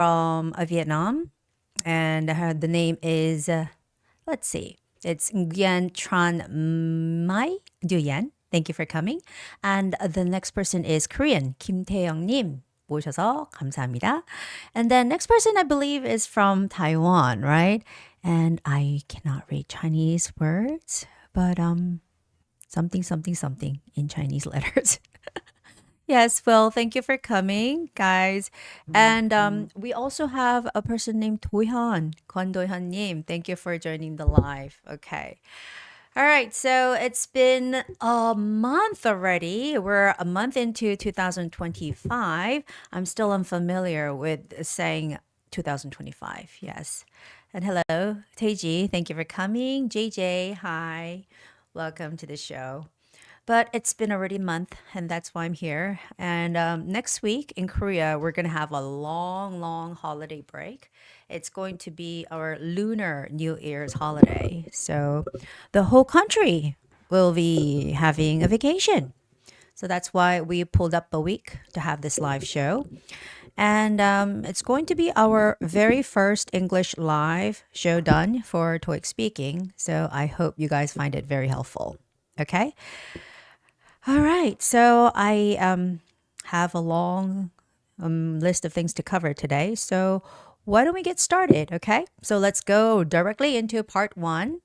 from Vietnam, and the name is, let's see, it's Nguyen Tran Mai Duyen. Thank you for coming. And the next person is Korean, Kim Tae-young-님. 모셔서 감사합니다. And then next person I believe is from Taiwan, right? And I cannot read Chinese words, but something something something in Chinese letters. Yes, well, thank you for coming, guys. And we also have a person named Dohyun, Kwon Dohyun-님. Thank you for joining the live. Okay. All right, so it's been a month already. We're a month into 2025. I'm still unfamiliar with saying 2025. Yes. And hello, Taiji. Thank you for coming. JJ, hi. Welcome to the show. But it's been already a month, and that's why I'm here. And next week in Korea, we're going to have a long, long holiday break. It's going to be our Lunar New Year's holiday. So the whole country will be having a vacation. So that's why we pulled up a week to have this live show. And it's going to be our very first English live show done for TOEIC Speaking. So I hope you guys find it very helpful. Okay? All right, so I have a long list of things to cover today. So why don't we get started, okay? So let's go directly into part one.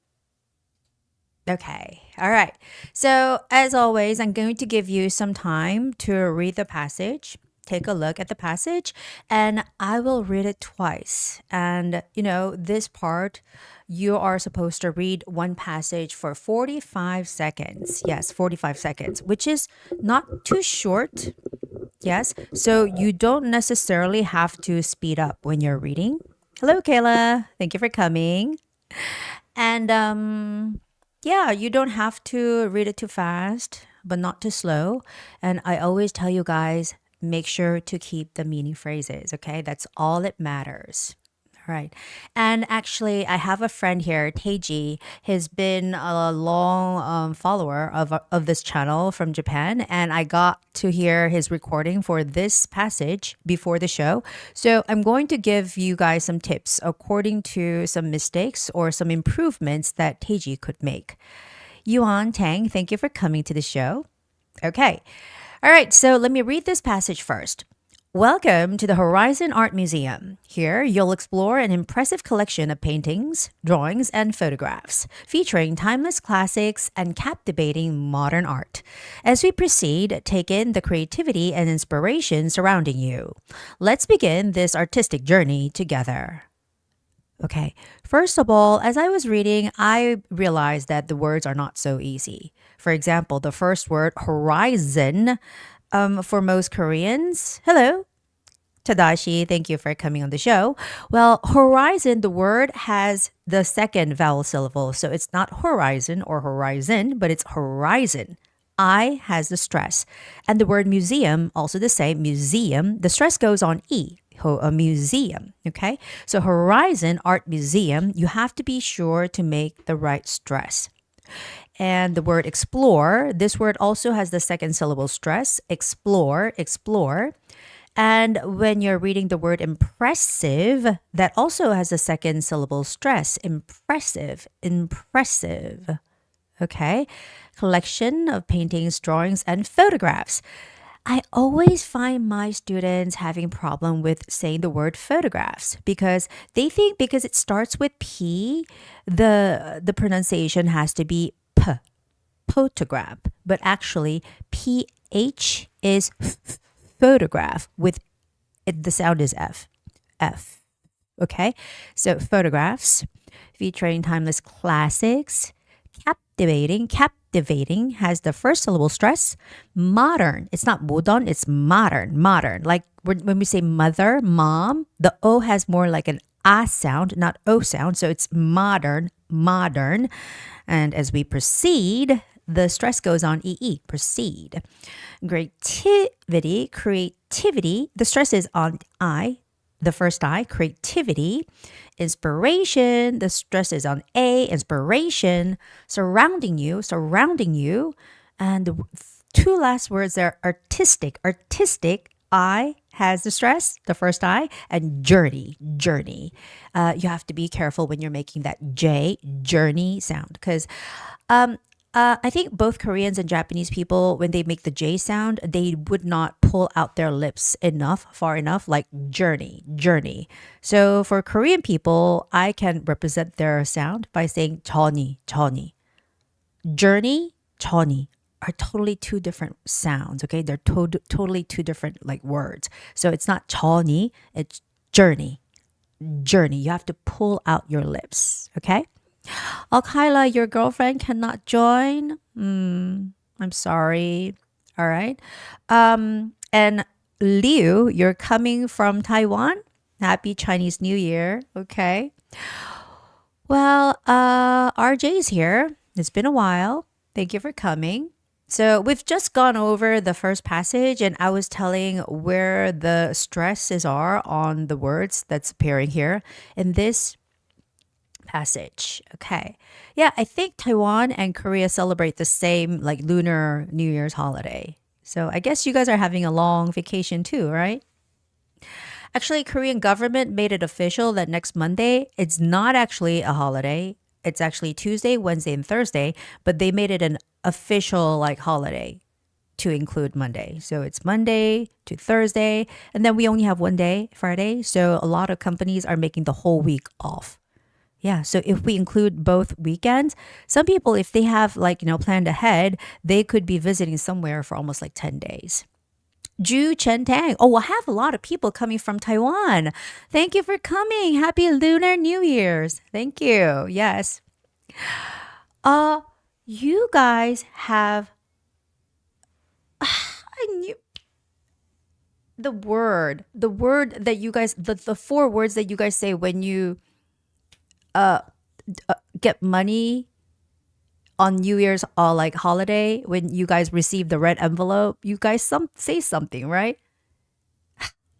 Okay, all right. So as always, I'm going to give you some time to read the passage. Take a look at the passage, and I will read it twice. And, this part, you are supposed to read one passage for 45 seconds. Yes, 45 seconds, which is not too short. Yes, so you don't necessarily have to speed up when you're reading. Hello, Kayla. Thank you for coming. And, yeah, you don't have to read it too fast, but not too slow. And I always tell you guys, make sure to keep the meaning phrases, okay? That's all that matters. All right. And actually, I have a friend here, Taiji. He's been a long follower of this channel from Japan, and I got to hear his recording for this passage before the show. So I'm going to give you guys some tips according to some mistakes or some improvements that Taiji could make. Yuan Tang, thank you for coming to the show. Okay. All right, so let me read this passage first. Welcome to the Horizon Art Museum. Here, you'll explore an impressive collection of paintings, drawings, and photographs, featuring timeless classics and captivating modern art. As we proceed, take in the creativity and inspiration surrounding you. Let's begin this artistic journey together. Okay, first of all, as I was reading, I realized that the words are not so easy. For example, the first word, horizon, for most Koreans, hello, Tadashi, thank you for coming on the show. Well, horizon, the word has the second vowel syllable, so it's not horizon or horizon, but it's horizon. I has the stress. And the word museum, also the same, museum, the stress goes on E. A museum, okay? So Horizon Art Museum, you have to be sure to make the right stress. And the word explore, this word also has the second syllable stress, explore, explore. And when you're reading the word impressive, that also has a second syllable stress, impressive, impressive. Okay? Collection of paintings, drawings, and photographs. I always find my students having problem with saying the word photographs because they think because it starts with P, the pronunciation has to be P, photograph. But actually, PH is photograph with the sound is F. F. Okay? So photographs featuring timeless classics, captivating has the first syllable stress. Modern, it's not modern, it's modern. Like when we say mother, mom, the O has more like an A sound, not O sound. So it's modern. And as we proceed, the stress goes on EE, proceed. Creativity, the stress is on I, the first I, creativity. Inspiration, the stress is on A, inspiration. Surrounding you. And the two last words are artistic, I has the stress, the first I, and journey, journey. You have to be careful when you're making that J, journey sound, because I think both Koreans and Japanese people, when they make the J sound, they would not pull out their lips enough, far enough, like journey, journey. So for Korean people, I can represent their sound by saying journey, journey. Journey, journey are totally two different sounds, okay? They're totally two different like words. So it's not journey, it's journey, journey. You have to pull out your lips, okay? Oh, Kyla, your girlfriend cannot join. I'm sorry. All right. And Liu, you're coming from Taiwan. Happy Chinese New Year. Okay. Well, RJ's here. It's been a while. Thank you for coming. So we've just gone over the first passage, and I was telling where the stresses are on the words that's appearing here in this passage. Okay. Yeah, I think Taiwan and Korea celebrate the same like Lunar New Year's holiday. So I guess you guys are having a long vacation too, right? Actually, Korean government made it official that next Monday, it's not actually a holiday. It's actually Tuesday, Wednesday, and Thursday, but they made it an official like holiday to include Monday. So it's Monday to Thursday, and then we only have one day, Friday. So a lot of companies are making the whole week off. Yeah, so if we include both weekends, some people, if they have like, planned ahead, they could be visiting somewhere for almost like 10 days. Ju Chen Tang. Oh, we'll have a lot of people coming from Taiwan. Thank you for coming. Happy Lunar New Year's. Thank you. Yes. You guys have I knew the word that you guys the four words that you guys say when you get money on New Year's like holiday, when you guys receive the red envelope, you guys say something, right?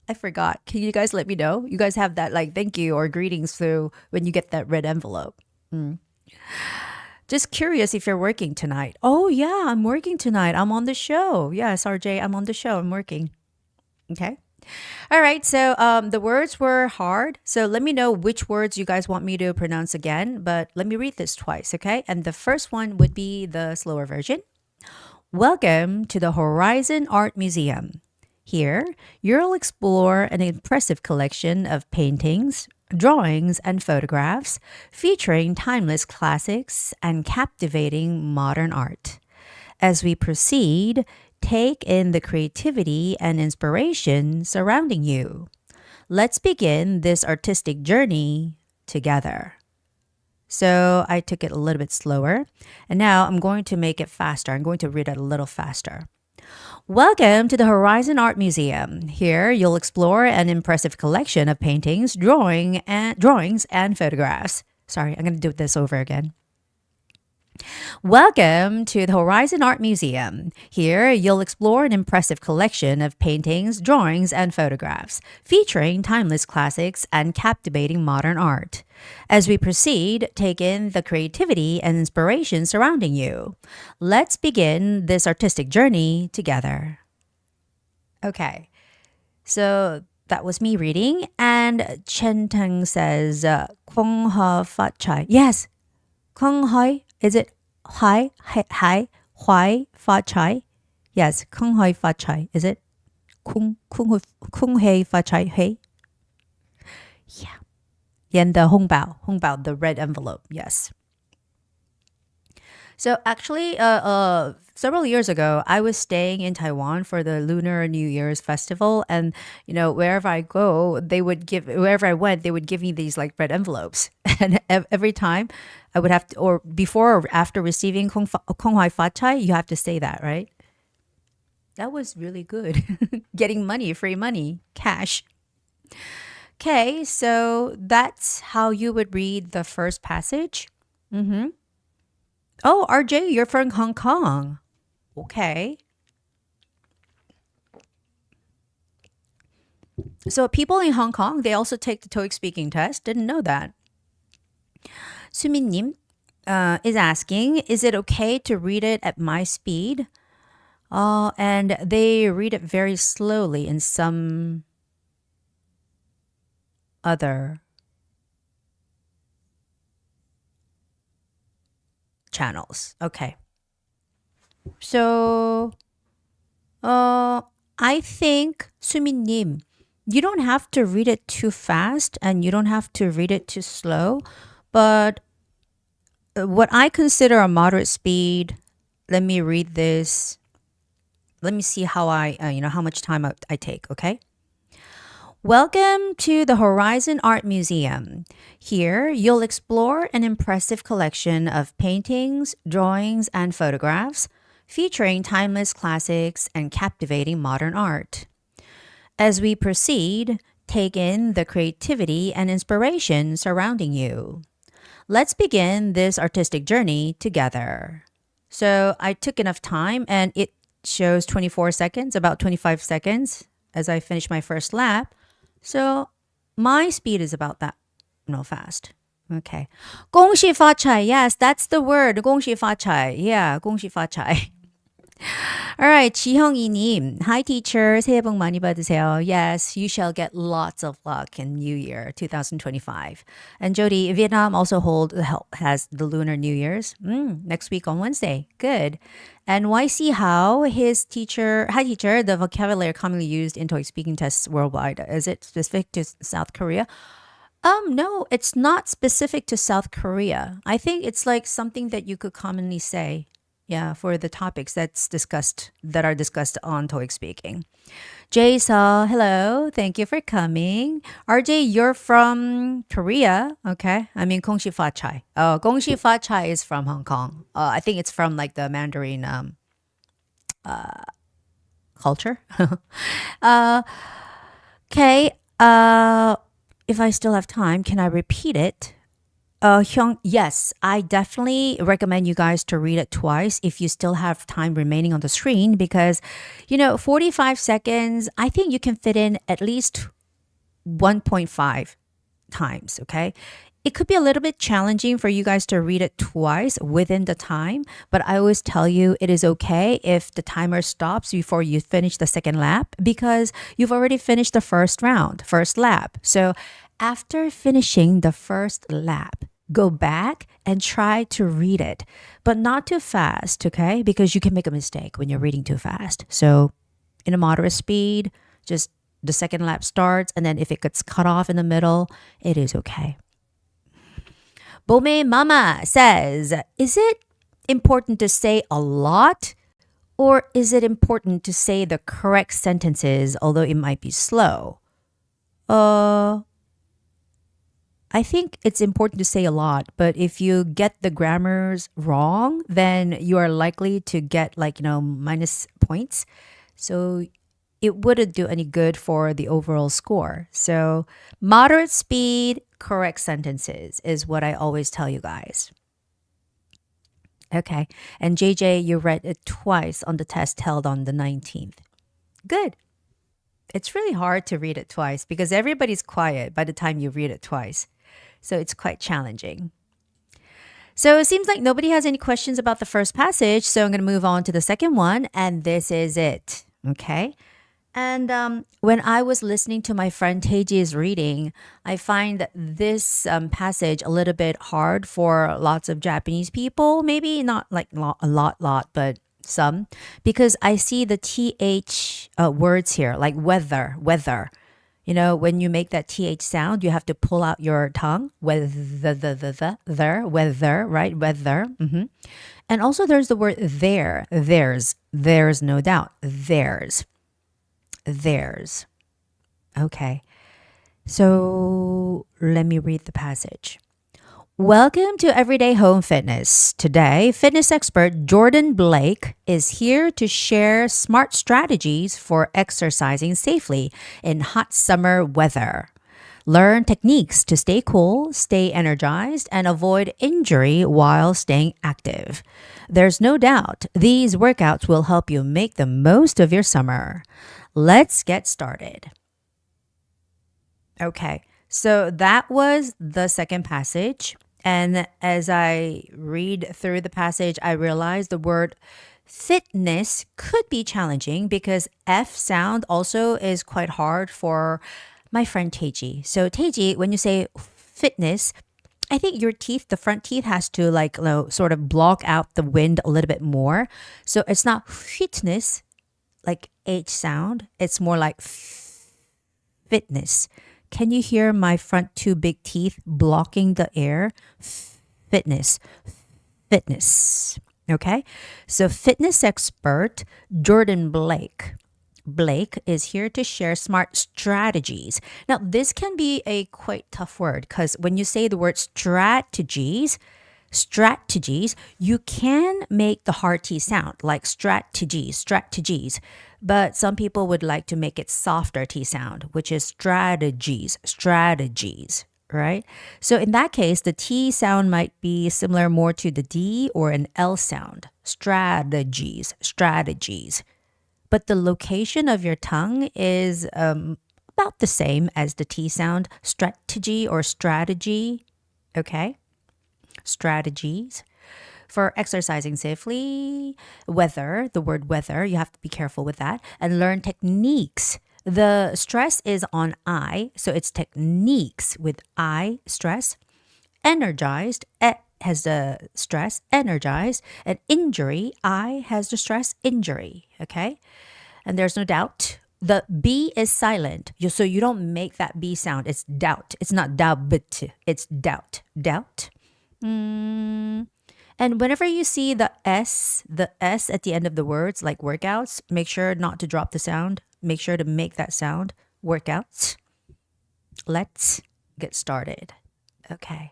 I forgot. Can you guys let me know? You guys have that like thank you or greetings through when you get that red envelope. Just curious if you're working tonight. Oh yeah, I'm working tonight. I'm on the show. Yes, RJ, I'm on the show. I'm working. Okay. All right, so the words were hard. So let me know which words you guys want me to pronounce again, but let me read this twice, okay? And the first one would be the slower version. Welcome to the Horizon Art Museum. Here, you'll explore an impressive collection of paintings, drawings, and photographs featuring timeless classics and captivating modern art. As we proceed, take in the creativity and inspiration surrounding you. Let's begin this artistic journey together. So I took it a little bit slower, and now I'm going to make it faster. I'm going to read it a little faster. Welcome to the Horizon Art Museum. Here, you'll explore an impressive collection of paintings, drawings, and photographs. Sorry, I'm going to do this over again. Welcome to the Horizon Art Museum. Here, you'll explore an impressive collection of paintings, drawings, and photographs featuring timeless classics and captivating modern art. As we proceed, take in the creativity and inspiration surrounding you. Let's begin this artistic journey together. Okay, so that was me reading, and Chen Tang says, Kwong Ha Fat Chai. Yes, Kwong Hai. Is it Hai Fa Chai? Yes, Kung Hai Fa Chai. Is it Kung Hei Fa Chai Hei? Yeah. Yan the Hong Bao, the red envelope. Yes. So actually, several years ago, I was staying in Taiwan for the Lunar New Year's festival, and wherever I went, they would give me these like red envelopes, and every time I would have to, or before or after receiving Kong Hwai Fa Chai, you have to say that, right? That was really good. Getting money, free money, cash. Okay, so that's how you would read the first passage. Oh, RJ, you're from Hong Kong. Okay. So people in Hong Kong, they also take the TOEIC speaking test. Didn't know that. Sumin님 is asking, is it okay to read it at my speed? And they read it very slowly in some other channels. Okay. So, I think, 수민님, you don't have to read it too fast and you don't have to read it too slow. But what I consider a moderate speed, let me read this. Let me see how how much time I take, okay? Welcome to the Horizon Art Museum. Here, you'll explore an impressive collection of paintings, drawings, and photographs featuring timeless classics and captivating modern art. As we proceed, take in the creativity and inspiration surrounding you. Let's begin this artistic journey together. So I took enough time and it shows 24 seconds, about 25 seconds as I finish my first lap. So my speed is about that, fast. Okay. 恭喜发财. Yes, that's the word. 恭喜发财. Yeah, 恭喜发财. Alright, 지형이님. Hi teacher. 새해 복 많이 받으세요. Yes, you shall get lots of luck in New Year 2025. And Jody, Vietnam also has the Lunar New Year's next week on Wednesday. Good. And YC How, hi teacher, the vocabulary commonly used in TOEIC speaking tests worldwide. Is it specific to South Korea? No, it's not specific to South Korea. I think it's like something that you could commonly say. Yeah, for the topics that are discussed on TOEIC Speaking. Jay Saw, hello. Thank you for coming. RJ, you're from Korea. Okay. I mean, Kong Shi Fa Chai. Oh, Kong Shi Fa Chai is from Hong Kong. I think it's from like the Mandarin culture. Okay. If I still have time, can I repeat it? Hyung, yes, I definitely recommend you guys to read it twice if you still have time remaining on the screen because, 45 seconds, I think you can fit in at least 1.5 times, okay? It could be a little bit challenging for you guys to read it twice within the time, but I always tell you it is okay if the timer stops before you finish the second lap because you've already finished the first lap. So after finishing the first lap, go back and try to read it, but not too fast, okay? Because you can make a mistake when you're reading too fast. So in a moderate speed, just the second lap starts, and then if it gets cut off in the middle, it is okay. Bome Mama says, is it important to say a lot? Or is it important to say the correct sentences, although it might be slow? I think it's important to say a lot, but if you get the grammars wrong, then you are likely to get minus points. So it wouldn't do any good for the overall score. So moderate speed, correct sentences is what I always tell you guys. Okay. And JJ, you read it twice on the test held on the 19th. Good. It's really hard to read it twice because everybody's quiet by the time you read it twice. So it's quite challenging. So it seems like nobody has any questions about the first passage. So I'm going to move on to the second one. And this is it. Okay. And when I was listening to my friend Taeji's reading, I find this passage a little bit hard for lots of Japanese people. Maybe not like a lot, but some. Because I see the TH words here, like weather. When you make that TH sound, you have to pull out your tongue. Weather, right? Weather. And also there's the word there. There's no doubt. There's. Okay. So let me read the passage. Welcome to Everyday Home Fitness. Today, fitness expert Jordan Blake is here to share smart strategies for exercising safely in hot summer weather. Learn techniques to stay cool, stay energized, and avoid injury while staying active. There's no doubt these workouts will help you make the most of your summer. Let's get started. Okay, so that was the second passage. And as I read through the passage, I realized the word Fitness could be challenging because F sound also is quite hard for my friend Teji. So Teji, when you say fitness, I think your teeth, the front teeth has to sort of block out the wind a little bit more. So it's not fitness like H sound. It's more like fitness. Can you hear my front two big teeth blocking the air? Fitness. Fitness. Okay? So fitness expert Jordan Blake. Blake is here to share smart strategies. Now, this can be a quite tough word because when you say the word strategies, you can make the hard T sound like strategies. But some people would like to make it softer T sound, which is strategies, right? So in that case, the T sound might be similar more to the D or an L sound. Strategies. But the location of your tongue is about the same as the T sound, strategy or strategy, okay? Strategies. For exercising safely, the word weather, you have to be careful with that, and learn techniques. The stress is on I, so it's techniques with I stress. Energized, has the stress, energized, and injury, I has the stress, injury, okay? And there's no doubt. The B is silent, so you don't make that B sound. It's doubt. It's not doubt, but it's doubt. Doubt. And whenever you see the S at the end of the words, like workouts, make sure not to drop the sound. Make sure to make that sound, workouts. Let's get started. Okay.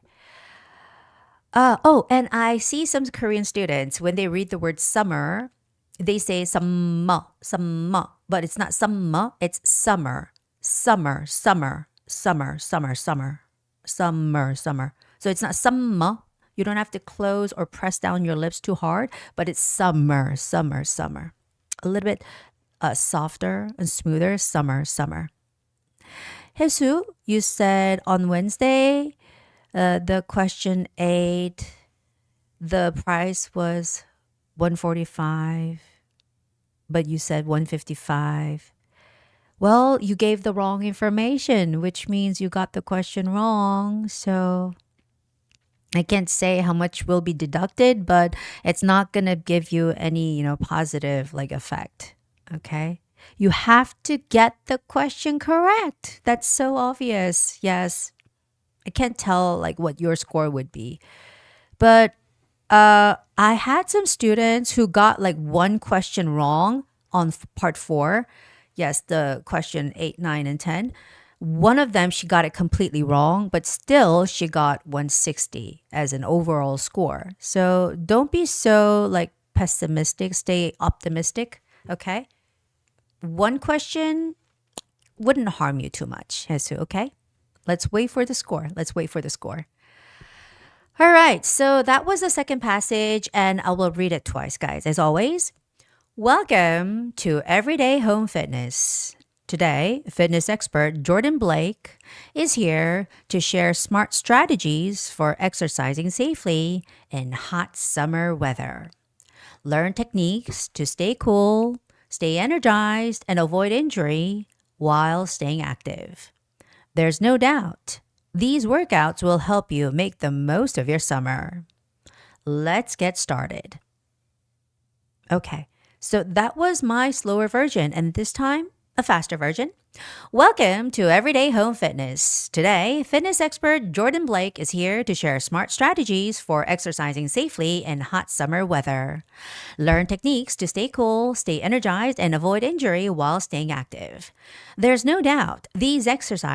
And I see some Korean students, when they read the word summer, they say summer, but it's not summer, it's summer. Summer. So it's not summer. You don't have to close or press down your lips too hard, but it's summer. A little bit softer and smoother, summer. Hesu, you said on Wednesday, the question 8, the price was 145, but you said 155. Well, you gave the wrong information, which means you got the question wrong. So I can't say how much will be deducted, but it's not going to give you any, positive effect. Okay? You have to get the question correct. That's so obvious. Yes. I can't tell what your score would be. But I had some students who got one question wrong on part 4. Yes, the question 8, 9, and 10. One of them, she got it completely wrong, but still she got 160 as an overall score. So don't be so pessimistic. Stay optimistic, okay? One question wouldn't harm you too much, Hesu, okay? Let's wait for the score. All right, so that was the second passage, and I will read it twice, guys. As always, welcome to Everyday Home Fitness. Today, fitness expert Jordan Blake is here to share smart strategies for exercising safely in hot summer weather. Learn techniques to stay cool, stay energized, and avoid injury while staying active. There's no doubt these workouts will help you make the most of your summer. Let's get started. Okay, so that was my slower version, and this time, a faster version. Welcome to Everyday Home Fitness. Today, fitness expert Jordan Blake is here to share smart strategies for exercising safely in hot summer weather. Learn techniques to stay cool, stay energized, and avoid injury while staying active. There's no doubt these workouts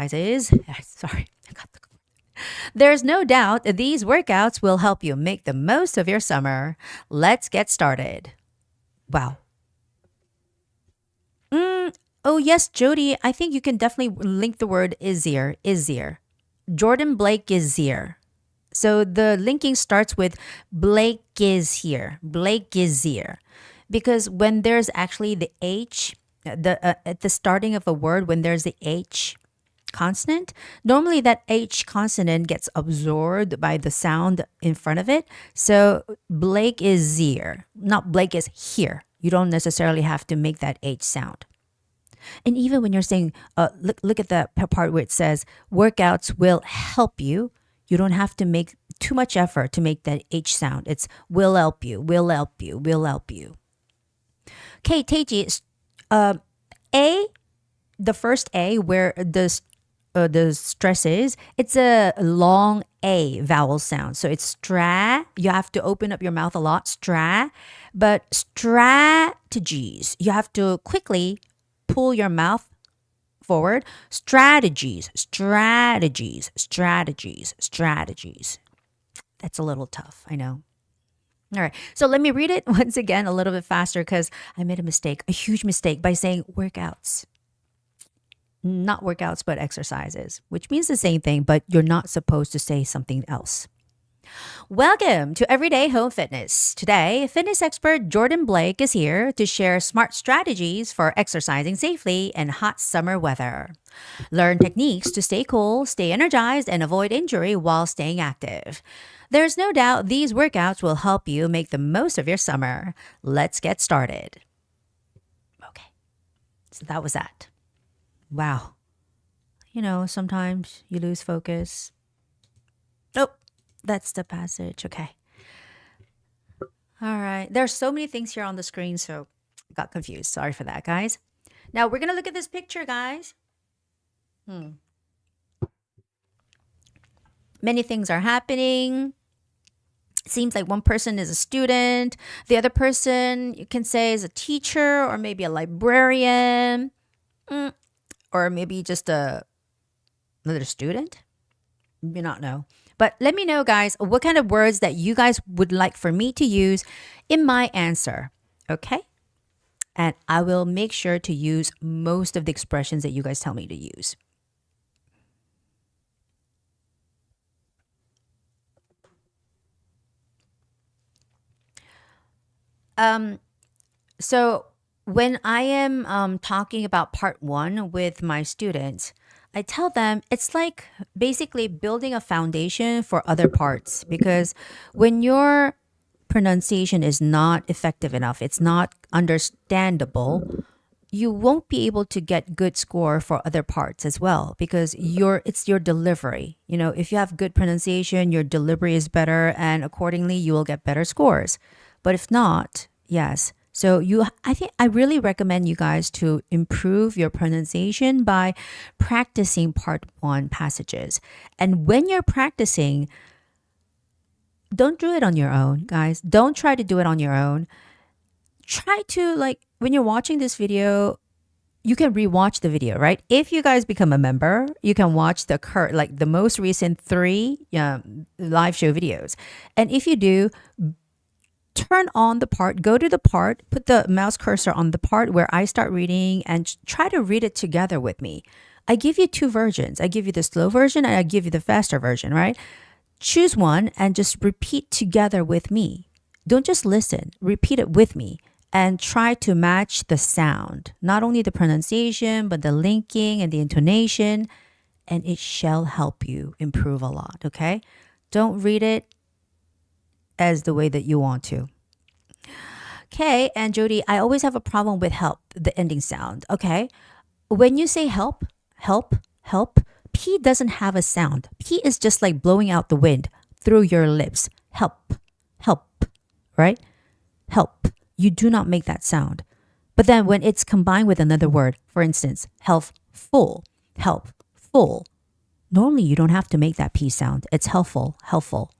will help you make the most of your summer. Let's get started. Wow. Oh, yes, Jody, I think you can definitely link the word Izir. Jordan Blake is here. So the linking starts with Blake is here. Because when there's actually the H, at the starting of a word, when there's the H, consonant, normally that H consonant gets absorbed by the sound in front of it. So Blake is here, not Blake is here. You don't necessarily have to make that H sound. And even when you're saying, look at the part where it says workouts will help you, you don't have to make too much effort to make that H sound. It's will help you, will help you, will help you. Okay, Teiji, A, the first A where the stress is, it's a long A vowel sound. So it's stra. You have to open up your mouth a lot, stra. But strategies, you have to quickly pull your mouth forward. Strategies, strategies, strategies, strategies. That's a little tough, I know. All right, so let me read it once again a little bit faster because I made a mistake, a huge mistake by saying workouts. Not workouts, but exercises, which means the same thing, but you're not supposed to say something else. Welcome to Everyday Home Fitness. Today, fitness expert Jordan Blake is here to share smart strategies for exercising safely in hot summer weather. Learn techniques to stay cool, stay energized, and avoid injury while staying active. There's no doubt these workouts will help you make the most of your summer. Let's get started. Okay, so that was that. Wow. You know, sometimes you lose focus. Oh, that's the passage. Okay. All right. There's so many things here on the screen, so I got confused. Sorry for that, guys. Now we're going to look at this picture, guys. Many things are happening. It seems like one person is a student. The other person, you can say, is a teacher or maybe a librarian. Or maybe just another student. Maybe not know. But let me know, guys, what kind of words that you guys would like for me to use in my answer. Okay? And I will make sure to use most of the expressions that you guys tell me to use. So when I am talking about part one with my students, I tell them it's like basically building a foundation for other parts, because when your pronunciation is not effective enough, it's not understandable, you won't be able to get good score for other parts as well, because it's your delivery. You know, if you have good pronunciation, your delivery is better, and accordingly you will get better scores. But if not, yes. So I really recommend you guys to improve your pronunciation by practicing part one passages. And when you're practicing, don't do it on your own, guys. Don't try to do it on your own. Try to, like, when you're watching this video, you can rewatch the video, right? If you guys become a member, you can watch the most recent 3 live show videos. And if you do, turn on the part, go to the part, put the mouse cursor on the part where I start reading and try to read it together with me. I give you 2 versions. I give you the slow version and I give you the faster version, right? Choose one and just repeat together with me. Don't just listen, repeat it with me and try to match the sound, not only the pronunciation, but the linking and the intonation, and it shall help you improve a lot, okay? Don't read it as the way that you want to. Okay, and Jody, I always have a problem with help, the ending sound. Okay, when you say help, help, help, P doesn't have a sound. P is just like blowing out the wind through your lips. Help, help, right? Help. You do not make that sound. But then when it's combined with another word, for instance, helpful, helpful, normally you don't have to make that P sound. It's helpful, helpful.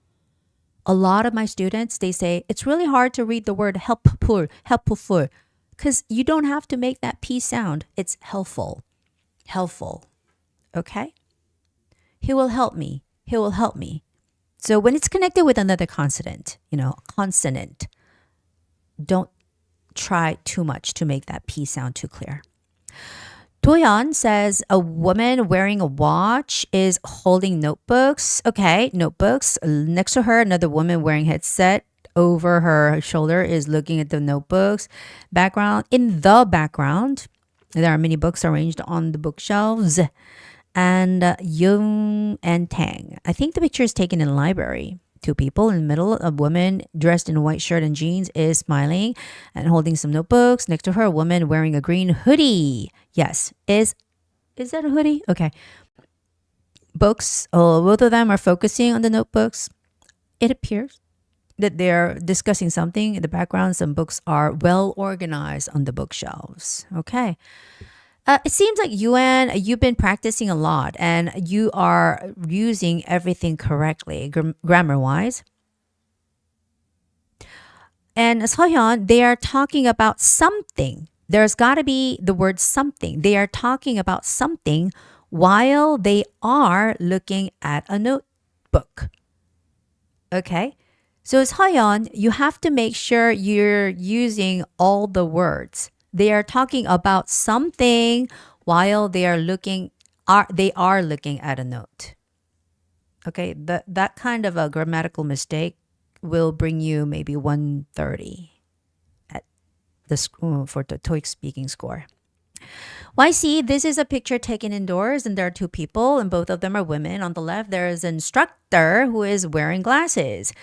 A lot of my students, they say, it's really hard to read the word helpful, helpful, because you don't have to make that P sound. It's helpful, helpful, okay? He will help me, he will help me. So when it's connected with another consonant, consonant, don't try too much to make that P sound too clear. Doyeon says a woman wearing a watch is holding notebooks. Okay, notebooks. Next to her, another woman wearing headset over her shoulder is looking at the notebooks. In the background, there are many books arranged on the bookshelves. and Jung and Tang. I think the picture is taken in a library. Two people in the middle. A woman dressed in a white shirt and jeans is smiling and holding some notebooks. Next to her, a woman wearing a green hoodie. Yes, is that a hoodie? Okay. Books. Oh, both of them are focusing on the notebooks. It appears that they're discussing something in the background. Some books are well organized on the bookshelves. Okay. It seems like Yuan, you've been practicing a lot and you are using everything correctly, grammar-wise. And Seohyun, they are talking about something. There's got to be the word something. They are talking about something while they are looking at a notebook. Okay? So Seohyun, you have to make sure you're using all the words. They are talking about something while they are looking at a note. Okay, that kind of a grammatical mistake will bring you maybe 130 at the for the TOEIC speaking score. YC, this is a picture taken indoors and there are two people and both of them are women. On the left, there is an instructor who is wearing glasses,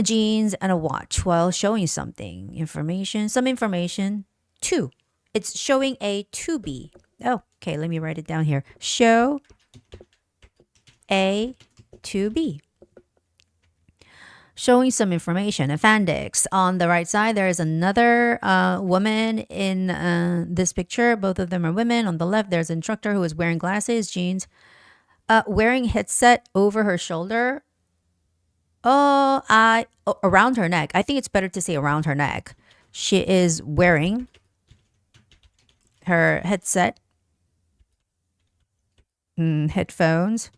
jeans, and a watch while showing some information. Two. It's showing a to be. Oh, okay, let me write it down here. Show a to be. Showing some information. Appendix. On the right side, there is another woman in this picture. Both of them are women. On the left, there's an instructor who is wearing glasses, jeans, wearing headset over her shoulder. Around her neck. I think it's better to say around her neck. She is wearing her headset, headphones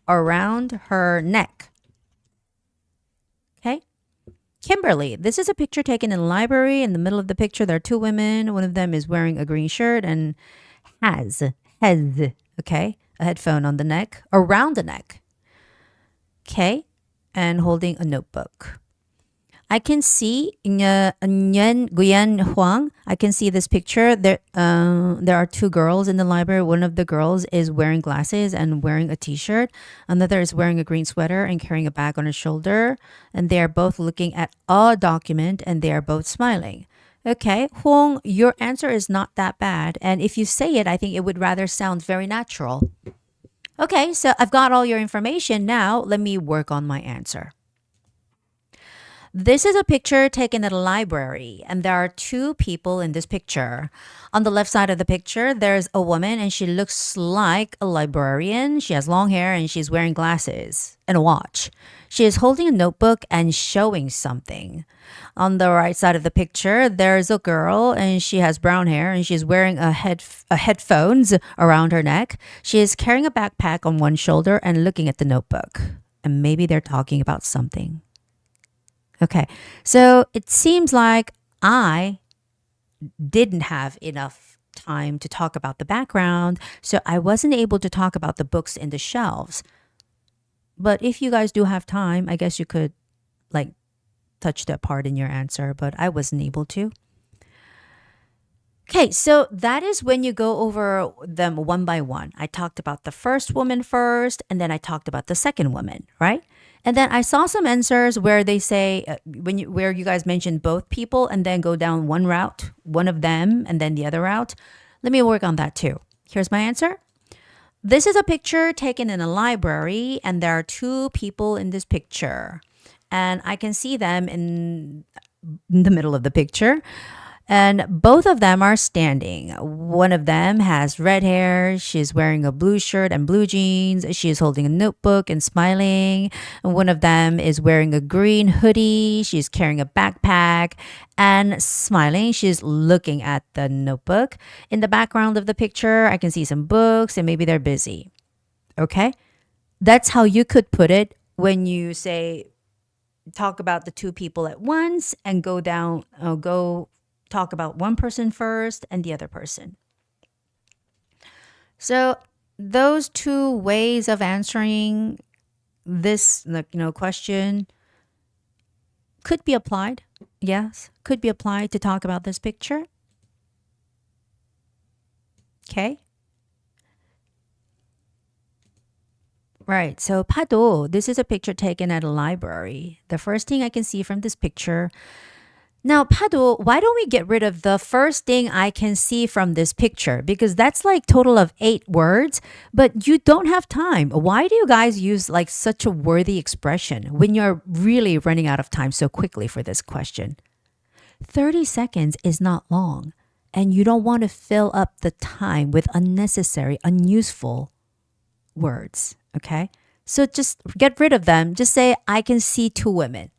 around her neck. Okay. Kimberly, this is a picture taken in a library. In the middle of the picture, there are two women. One of them is wearing a green shirt and has, okay, a headphone on the neck, around the neck. Okay. And holding a notebook. I can see Nguyen Nguyen Huang. I can see this picture. There are two girls in the library. One of the girls is wearing glasses and wearing a t-shirt. Another is wearing a green sweater and carrying a bag on her shoulder. And they are both looking at a document and they are both smiling. Okay, Huang, your answer is not that bad. And if you say it, I think it would rather sound very natural. Okay, so I've got all your information. Now let me work on my answer. This is a picture taken at a library, and there are two people in this picture. On the left side of the picture, there's a woman, and she looks like a librarian. She has long hair, and she's wearing glasses and a watch. She is holding a notebook and showing something. On the right side of the picture, there's a girl, and she has brown hair, and she's wearing headphones around her neck. She is carrying a backpack on one shoulder and looking at the notebook. And maybe they're talking about something. Okay, so it seems like I didn't have enough time to talk about the background, so I wasn't able to talk about the books in the shelves. But if you guys do have time, I guess you could like touch that part in your answer, but I wasn't able to. Okay, so that is when you go over them one by one. I talked about the first woman first, and then I talked about the second woman, right? And then I saw some answers where they say, where you guys mentioned both people and then go down one route, one of them, and then the other route. Let me work on that too. Here's my answer. This is a picture taken in a library, and there are two people in this picture. And I can see them in the middle of the picture. And both of them are standing. One of them has red hair. She's wearing a blue shirt and blue jeans. She is holding a notebook and smiling. And one of them is wearing a green hoodie. She's carrying a backpack and smiling. She's looking at the notebook. In the background of the picture, I can see some books and maybe they're busy. Okay? That's how you could put it when you say, talk about the two people at once and go talk about one person first and the other person. So those two ways of answering this question could be applied. Yes, could be applied to talk about this picture. Okay, Right. So 파도, this is a picture taken at a library. The first thing I can see from this picture. Now, 파도, why don't we get rid of the first thing I can see from this picture? Because that's like total of 8 words, but you don't have time. Why do you guys use like such a worthy expression when you're really running out of time so quickly for this question? 30 seconds is not long, and you don't want to fill up the time with unnecessary, unuseful words, okay? So just get rid of them. Just say, I can see 2 women.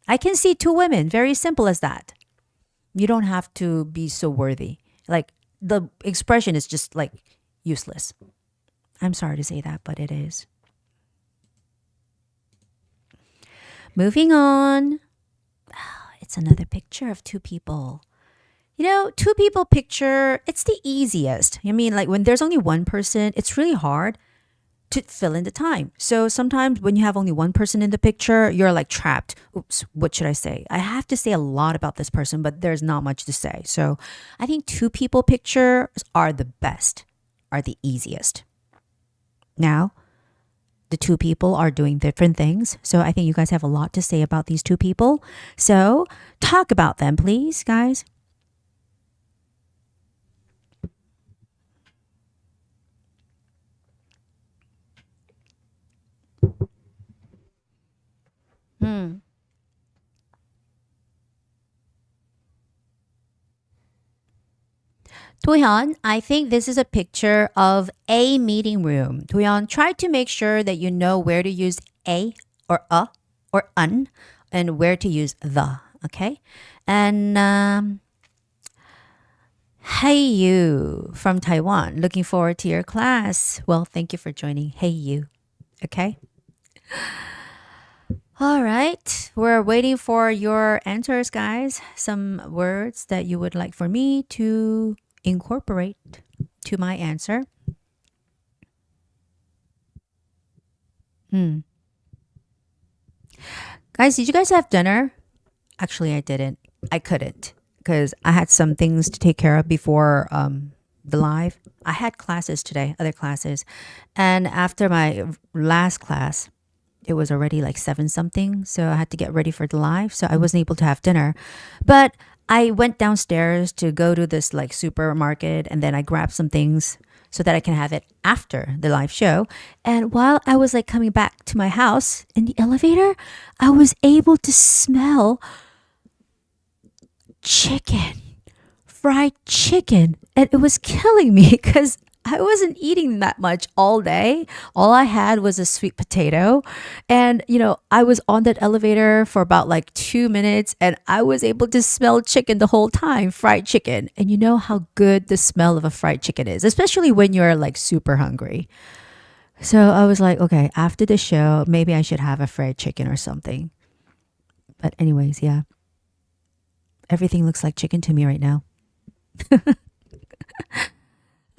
I can see 2 women. Very simple as that. You don't have to be so worthy. Like the expression is just like useless. I'm sorry to say that, but it is. Moving on. It's another picture of 2 people. 2 people picture, it's the easiest. I mean, like when there's only one person, it's really hard to fill in the time. So sometimes when you have only one person in the picture, you're like trapped. Oops, what should I say? I have to say a lot about this person, but there's not much to say. So I think 2 people pictures are the best, are the easiest. Now, the 2 people are doing different things. So I think you guys have a lot to say about these 2 people. So talk about them, please, guys. 도현, I think this is a picture of a meeting room. 도현, try to make sure that you know where to use a or a or un and where to use the, okay? And hey you from Taiwan, looking forward to your class. Well, thank you for joining. Hey you, okay? All right, we're waiting for your answers, guys. Some words that you would like for me to incorporate to my answer. Guys, did you guys have dinner? Actually, I didn't. I couldn't because I had some things to take care of before the live. I had classes today, other classes. And after my last class, it was already like 7 something. So I had to get ready for the live. So I wasn't able to have dinner. But I went downstairs to go to this like supermarket and then I grabbed some things so that I can have it after the live show. And while I was like coming back to my house in the elevator, I was able to smell chicken, fried chicken. And it was killing me because I wasn't eating that much all day. All I had was a sweet potato. And, I was on that elevator for about like 2 minutes and I was able to smell chicken the whole time, fried chicken. And you know how good the smell of a fried chicken is, especially when you're like super hungry. So I was like, okay, after the show, maybe I should have a fried chicken or something. But anyways, yeah. Everything looks like chicken to me right now.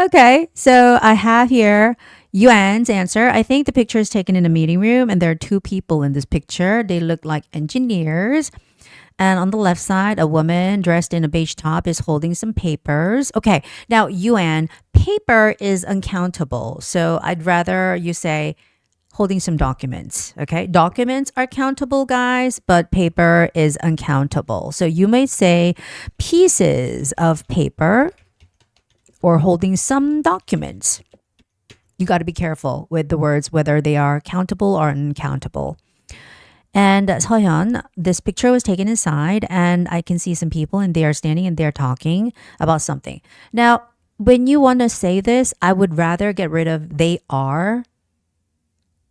Okay, so I have here Yuan's answer. I think the picture is taken in a meeting room and there are 2 people in this picture. They look like engineers. And on the left side, a woman dressed in a beige top is holding some papers. Okay, now Yuan, paper is uncountable. So I'd rather you say holding some documents. Okay, documents are countable, guys, but paper is uncountable. So you may say pieces of paper or holding some documents. You got to be careful with the words, whether they are countable or uncountable. And Seohyun, this picture was taken inside and I can see some people and they are standing and they're talking about something. Now, when you want to say this, I would rather get rid of they are,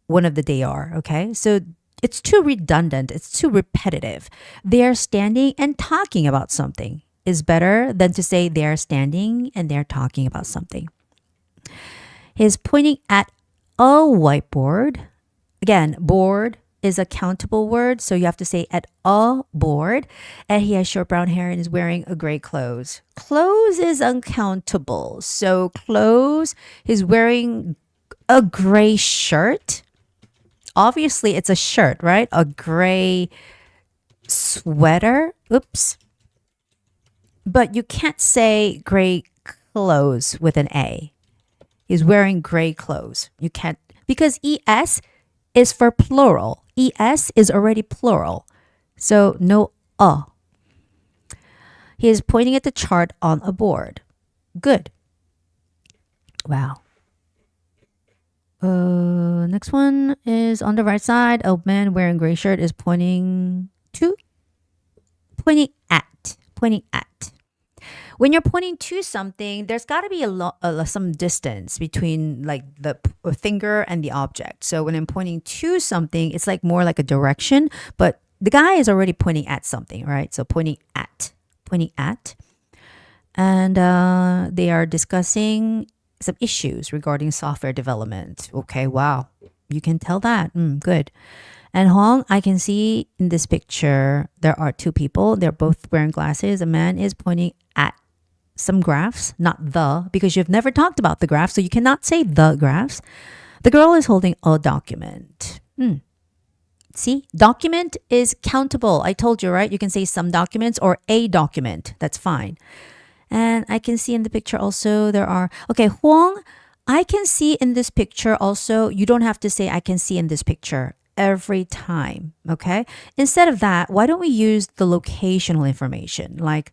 one of the they are, okay? So it's too redundant. It's too repetitive. They are standing and talking about something is better than to say they're standing and they're talking about something. He's pointing at a whiteboard. Again, board is a countable word, so you have to say at a board. And he has short brown hair and is wearing a gray clothes. Clothes is uncountable. So clothes, he's wearing a gray shirt. Obviously, it's a shirt, right? A gray sweater. Oops. But you can't say gray clothes with an A. He's wearing gray clothes. You can't, because ES is for plural. Es is already plural. So no He is pointing at the chart on a board. Good. Wow. Next one is on the right side. A man wearing gray shirt is pointing at. When you're pointing to something, there's got to be some distance between like the finger and the object. So when I'm pointing to something, it's like more like a direction, but the guy is already pointing at something, right? So pointing at. And they are discussing some issues regarding software development. Okay, wow. You can tell that. Good. And Hong, I can see in this picture, there are two people. They're both wearing glasses. A man is pointing at some graphs, not the, because you've never talked about the graphs, so you cannot say the graphs. The girl is holding a document. See, document is countable. I told you, right? You can say some documents or a document. That's fine. And I can see in the picture also there are, okay, Huang, I can see in this picture also, you don't have to say I can see in this picture every time, okay? Instead of that, why don't we use the locational information, like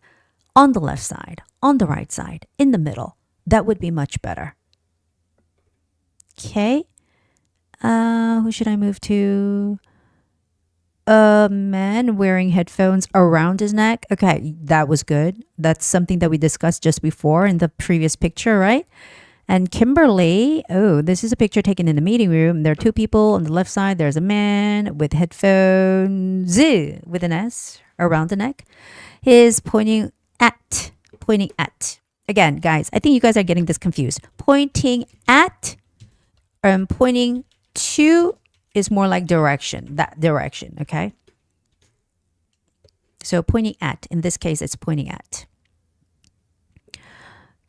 on the left side, on the right side, in the middle? That would be much better. Okay. Who should I move to? A man wearing headphones around his neck. Okay, that was good. That's something that we discussed just before in the previous picture, right? And Kimberly, this is a picture taken in the meeting room. There are two people on the left side. There's a man with headphones with an S around the neck. He's pointing at. Again, guys, I think you guys are getting this confused. Pointing at and pointing to is more like direction, that direction, okay? So pointing at, in this case, it's pointing at.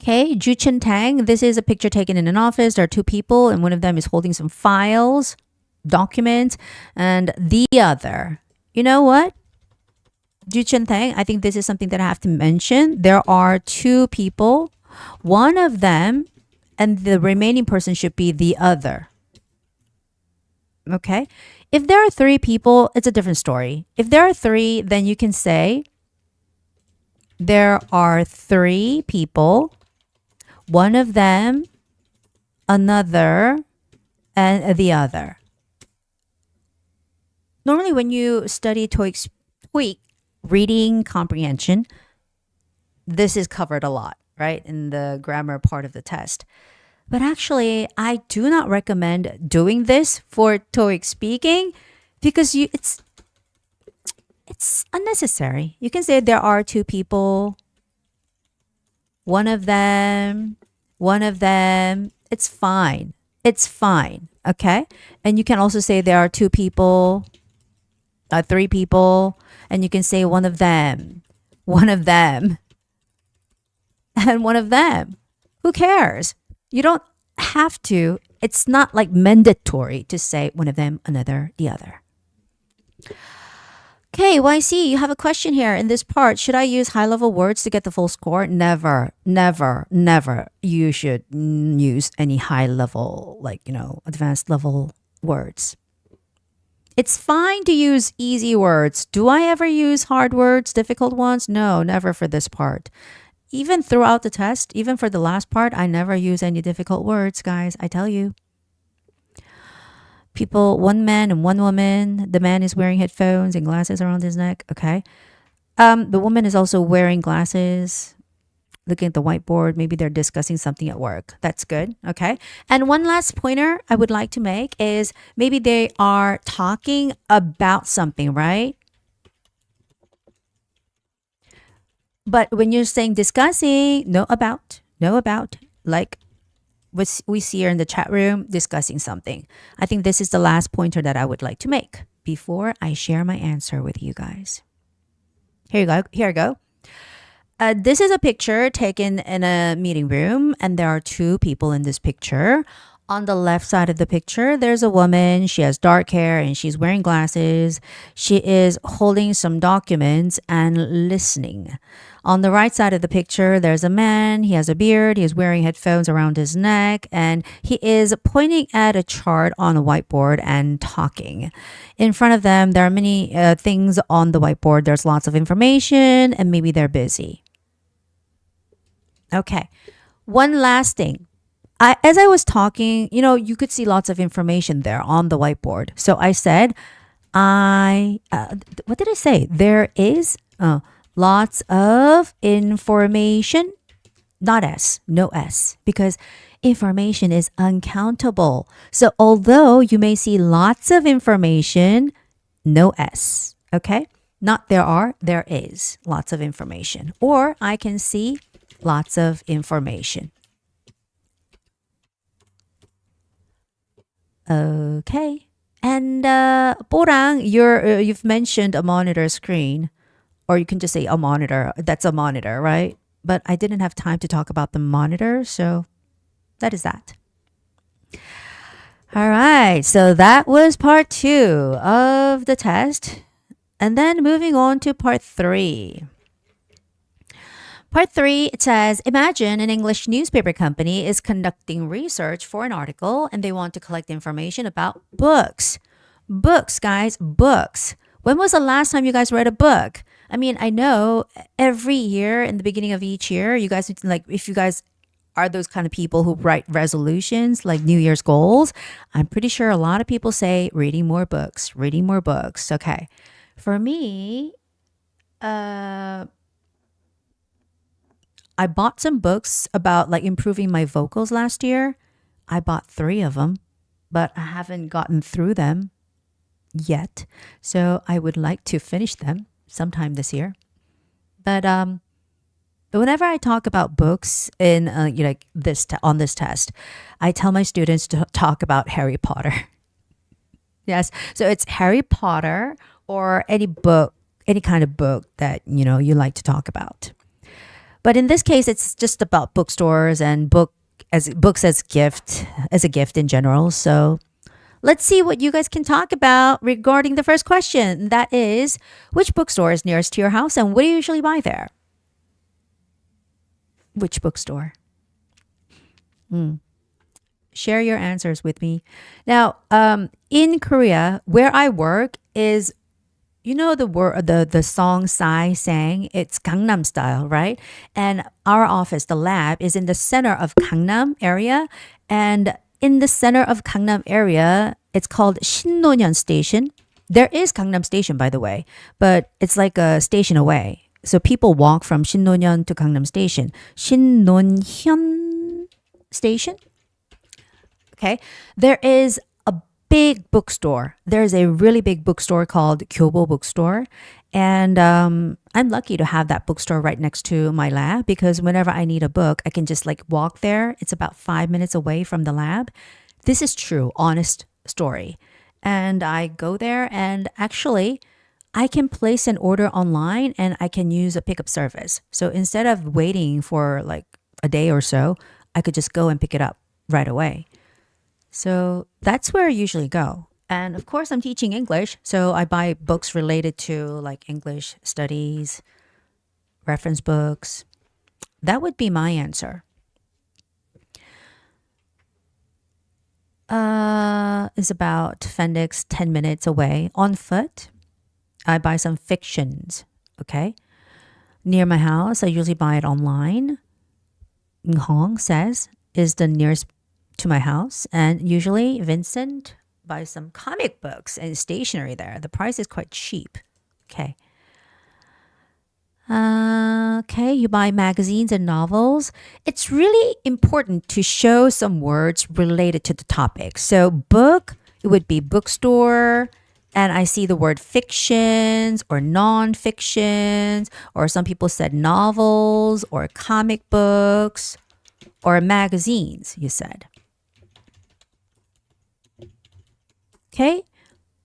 Okay, Ju Chen Tang, this is a picture taken in an office. There are two people, and one of them is holding some files, documents, and the other. You know what? Ju Chen Tang, I think this is something that I have to mention. There are two people. One of them, and the remaining person should be the other. Okay. If there are three people, it's a different story. If there are three, then you can say there are three people, one of them, another, and the other. Normally when you study TOEIC reading comprehension, this is covered a lot, right? In the grammar part of the test. But actually, I do not recommend doing this for TOEIC speaking because it's unnecessary. You can say there are two people, one of them, it's fine. It's fine, okay? And you can also say there are two people, three people, and you can say one of them, and one of them. Who cares? You don't have to. It's not like mandatory to say one of them, another, the other. Okay, YC, you have a question here in this part. Should I use high-level words to get the full score? Never, never, never. You should use any high-level, advanced level words. It's fine to use easy words. Do I ever use hard words, difficult ones? No, never for this part. Even throughout the test, even for the last part, I never use any difficult words, guys. I tell you. People, one man and one woman. The man is wearing headphones and glasses around his neck. Okay. The woman is also wearing glasses, looking at the whiteboard. Maybe they're discussing something at work. That's good. Okay. And one last pointer I would like to make is maybe they are talking about something, right? But when you're saying discussing, no about, like what we see here in the chat room, discussing something. I think this is the last pointer that I would like to make before I share my answer with you guys. Here you go. This is a picture taken in a meeting room, and there are two people in this picture. On the left side of the picture, there's a woman. She has dark hair and she's wearing glasses. She is holding some documents and listening. On the right side of the picture, there's a man. He has a beard. He's wearing headphones around his neck and he is pointing at a chart on a whiteboard and talking. In front of them, there are many things on the whiteboard. There's lots of information and maybe they're busy. Okay. One last thing. As I was talking, you could see lots of information there on the whiteboard. So I said, what did I say? There is lots of information, not S, no S, because information is uncountable. So although you may see lots of information, no S, okay? Not there is lots of information. Or I can see lots of information. Okay. And Porang, you've mentioned a monitor screen, or you can just say a monitor. That's a monitor, right? But I didn't have time to talk about the monitor, so that is that. All right. So that was part 2 of the test. And then moving on to part 3. Part 3, it says, imagine an English newspaper company is conducting research for an article and they want to collect information about books. Books, guys, books. When was the last time you guys read a book? I mean, I know every year in the beginning of each year, you guys, like, if you guys are those kind of people who write resolutions like New Year's goals, I'm pretty sure a lot of people say reading more books, reading more books. Okay. For me, I bought some books about like improving my vocals last year. I bought 3 of them, but I haven't gotten through them yet. So I would like to finish them sometime this year. But whenever I talk about books in like on this test, I tell my students to talk about Harry Potter. Yes, so it's Harry Potter or any book, any kind of book that you like to talk about. But in this case, it's just about bookstores and books as a gift in general. So let's see what you guys can talk about regarding the first question. That is, which bookstore is nearest to your house and what do you usually buy there? Which bookstore? Share your answers with me. Now, in Korea, where I work is, the song Psy sang, it's Gangnam Style, right? And our office, the lab, is in the center of Gangnam area. And in the center of Gangnam area, it's called Shinmonyeon Station. There is Gangnam Station, by the way, but it's like a station away. So people walk from Shinmonyeon to Gangnam Station. Shinmonyeon Station? Okay. There is big bookstore. There's a really big bookstore called Kyobo Bookstore. And I'm lucky to have that bookstore right next to my lab because whenever I need a book, I can just like walk there. It's about 5 minutes away from the lab. This is true, honest story. And I go there and actually I can place an order online and I can use a pickup service. So instead of waiting for like a day or so, I could just go and pick it up right away. So that's where I usually go. And of course, I'm teaching English. So I buy books related to like English studies, reference books. That would be my answer. Is about Fendix 10 minutes away on foot. I buy some fictions. Okay. Near my house, I usually buy it online. Hong says is the nearest to my house, and usually Vincent buys some comic books and stationery there. The price is quite cheap. Okay. Okay, you buy magazines and novels. It's really important to show some words related to the topic. So book, it would be bookstore, and I see the word fictions or non-fictions, or some people said novels or comic books or magazines, you said. Okay,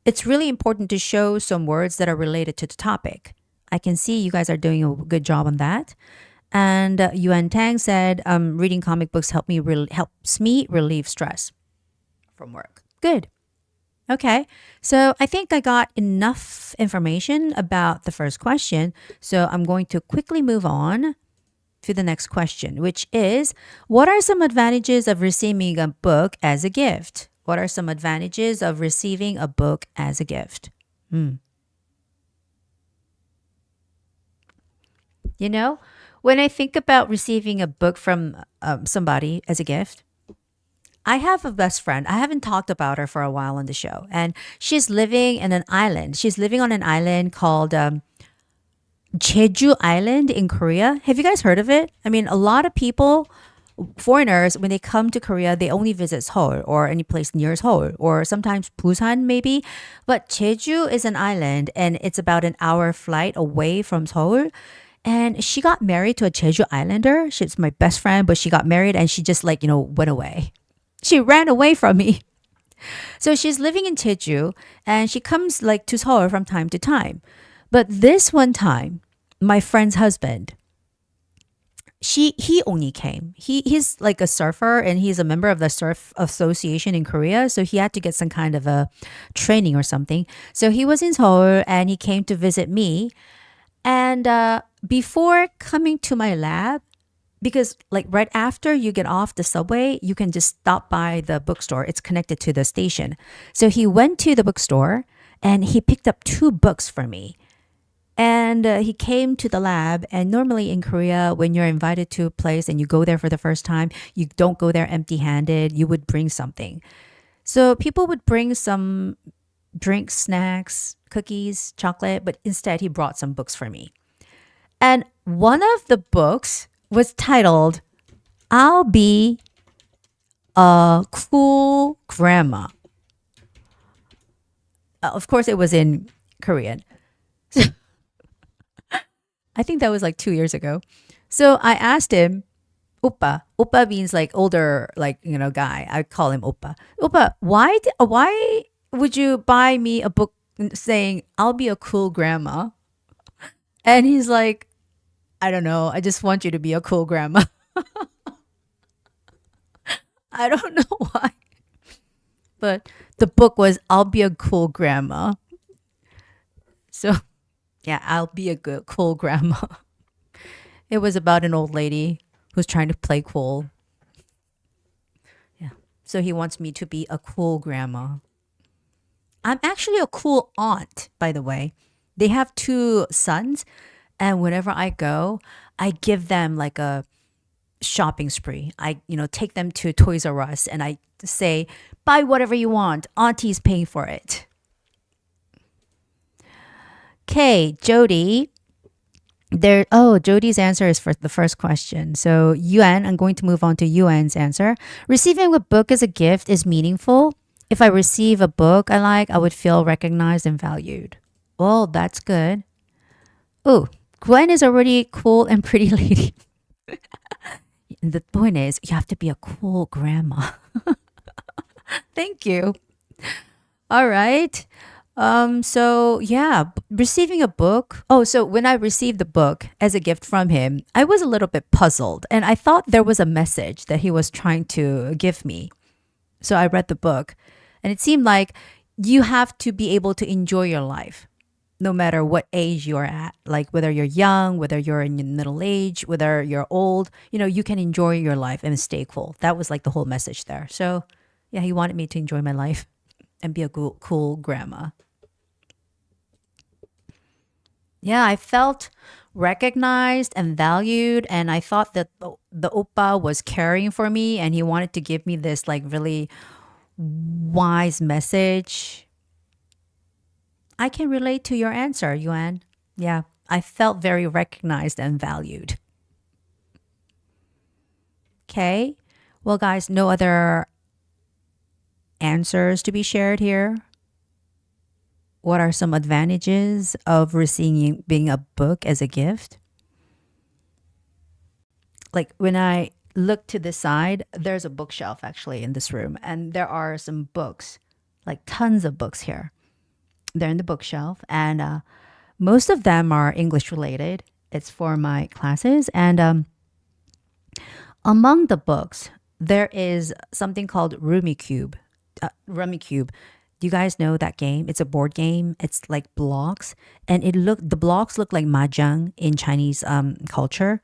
it's really important to show some words that are related to the topic. I can see you guys are doing a good job on that. And Yuan Tang said, reading comic books helps me relieve stress. from work. Good. Okay. So I think I got enough information about the first question. So I'm going to quickly move on to the next question, which is, what are some advantages of receiving a book as a gift? What are some advantages of receiving a book as a gift? You know, when I think about receiving a book from somebody as a gift, I have a best friend. I haven't talked about her for a while on the show. And she's living in an island. She's living on an island called Jeju Island in Korea. Have you guys heard of it? I mean, a lot of people, foreigners, when they come to Korea, they only visit Seoul or any place near Seoul or sometimes Busan maybe. But Jeju is an island and it's about an hour flight away from Seoul. And she got married to a Jeju Islander. She's my best friend, but she got married and she just went away. She ran away from me. So she's living in Jeju and she comes to Seoul from time to time. But this one time, my friend's husband, he only came. He's like a surfer and he's a member of the surf association in Korea. So he had to get some kind of a training or something. So he was in Seoul and he came to visit me. And before coming to my lab, because right after you get off the subway, you can just stop by the bookstore. It's connected to the station. So he went to the bookstore and he picked up 2 books for me. And he came to the lab. And normally in Korea, when you're invited to a place and you go there for the first time, you don't go there empty-handed. You would bring something. So people would bring some drinks, snacks, cookies, chocolate, but instead he brought some books for me. And one of the books was titled, I'll Be a Cool Grandma. Of course, it was in Korean. I think that was 2 years ago. So I asked him, Oppa. Oppa means older, guy. I call him Oppa. Oppa, why would you buy me a book saying, I'll be a cool grandma? And he's like, I don't know. I just want you to be a cool grandma. I don't know why. But the book was, I'll be a cool grandma. So, yeah, I'll be a good, cool grandma. It was about an old lady who's trying to play cool. Yeah. So he wants me to be a cool grandma. I'm actually a cool aunt, by the way. They have 2 sons. And whenever I go, I give them a shopping spree. I, take them to Toys R Us and I say, buy whatever you want. Auntie's paying for it. Okay, Jody. Jody's answer is for the first question. So Yuan, I'm going to move on to Yuan's answer. Receiving a book as a gift is meaningful. If I receive a book I like, I would feel recognized and valued. Well, that's good. Oh, Gwen is already cool and pretty lady. The point is, you have to be a cool grandma. Thank you. All right. So yeah, receiving a book. Oh, so when I received the book as a gift from him, I was a little bit puzzled and I thought there was a message that he was trying to give me. So I read the book and it seemed like you have to be able to enjoy your life no matter what age you're at, whether you're young, whether you're in your middle age, whether you're old, you can enjoy your life and stay cool. That was the whole message there. So yeah, he wanted me to enjoy my life and be a cool grandma. Yeah, I felt recognized and valued. And I thought that the oppa was caring for me and he wanted to give me this really wise message. I can relate to your answer, Yuan. Yeah, I felt very recognized and valued. Okay. Well, guys, no other answers to be shared here. What are some advantages of receiving a book as a gift? When I look to the side, there's a bookshelf actually in this room, and there are some books, tons of books here. They're in the bookshelf, and most of them are English related. It's for my classes. And among the books, there is something called Rumi Cube. Rummy Cube. Do you guys know that game? It's a board game. It's like blocks, and the blocks look like mahjong in Chinese culture,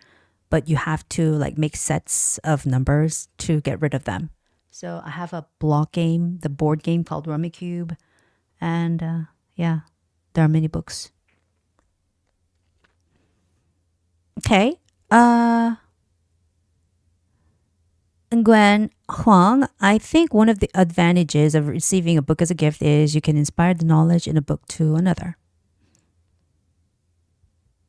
but you have to like make sets of numbers to get rid of them. So I have a block game, the board game called Rummy Cube, and yeah, there are many books. Okay. And Gwen Huang, I think one of the advantages of receiving a book as a gift is you can inspire the knowledge in a book to another.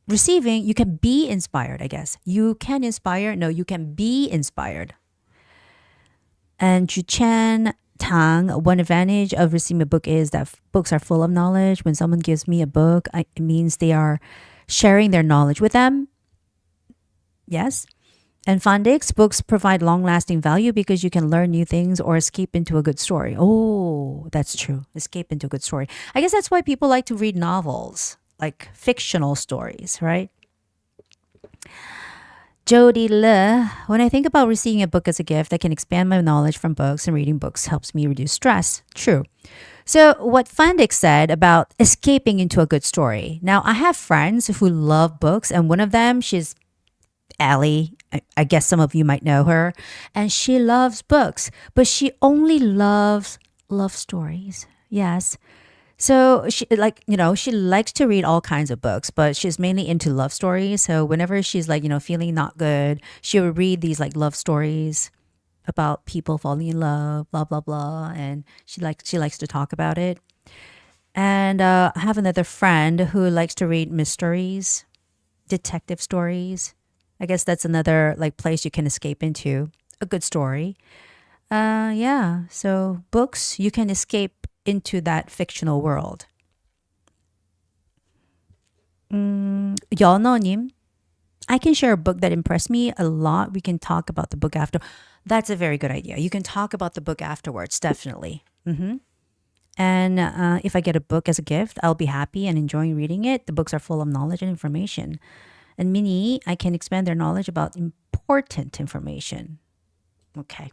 Receiving, you can be inspired, I guess. You can inspire. No, you can be inspired. And Chu Chen Tang, one advantage of receiving a book is that books are full of knowledge. When someone gives me a book, it means they are sharing their knowledge with them. Yes. And Fandix, books provide long-lasting value because you can learn new things or escape into a good story. Oh, that's true. Escape into a good story. I guess that's why people like to read novels, like fictional stories, right? Jody Le, when I think about receiving a book as a gift, I can expand my knowledge from books, and reading books helps me reduce stress. True. So what Fandix said about escaping into a good story. Now, I have friends who love books, and one of them, she's Allie. I guess some of you might know her. And she loves books, but she only loves love stories. Yes. So she she likes to read all kinds of books, but she's mainly into love stories. So whenever she's like, feeling not good, she would read these like love stories about people falling in love, blah, blah, blah. And she likes to talk about it. And I have another friend who likes to read mysteries, detective stories. I guess that's another like place you can escape into. A good story. Yeah. So books, you can escape into that fictional world. Yononim, I can share a book that impressed me a lot. We can talk about the book after. That's a very good idea. You can talk about the book afterwards, definitely. And if I get a book as a gift, I'll be happy and enjoying reading it. The books are full of knowledge and information. And Minnie, I can expand their knowledge about important information. Okay.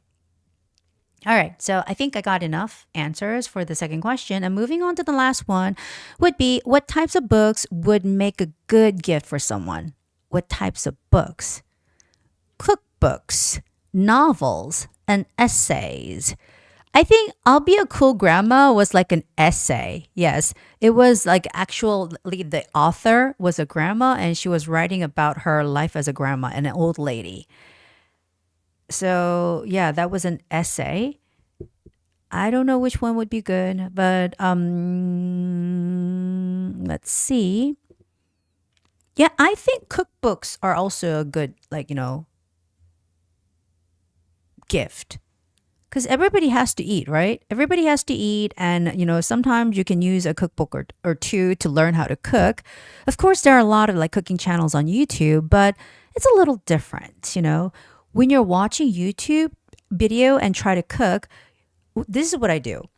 All right. So I think I got enough answers for the second question. And moving on to the last one would be, what types of books would make a good gift for someone? What types of books? Cookbooks, novels, and essays. I think I'll Be a Cool Grandma was like an essay. Yes, it was like actually the author was a grandma and she was writing about her life as a grandma and an old lady. So yeah, that was an essay. I don't know which one would be good, but let's see. Yeah, I think cookbooks are also a good gift. Because everybody has to eat, right? Everybody has to eat. And, sometimes you can use a cookbook or two to learn how to cook. Of course, there are a lot of like cooking channels on YouTube, but it's a little different, When you're watching YouTube video and try to cook, this is what I do.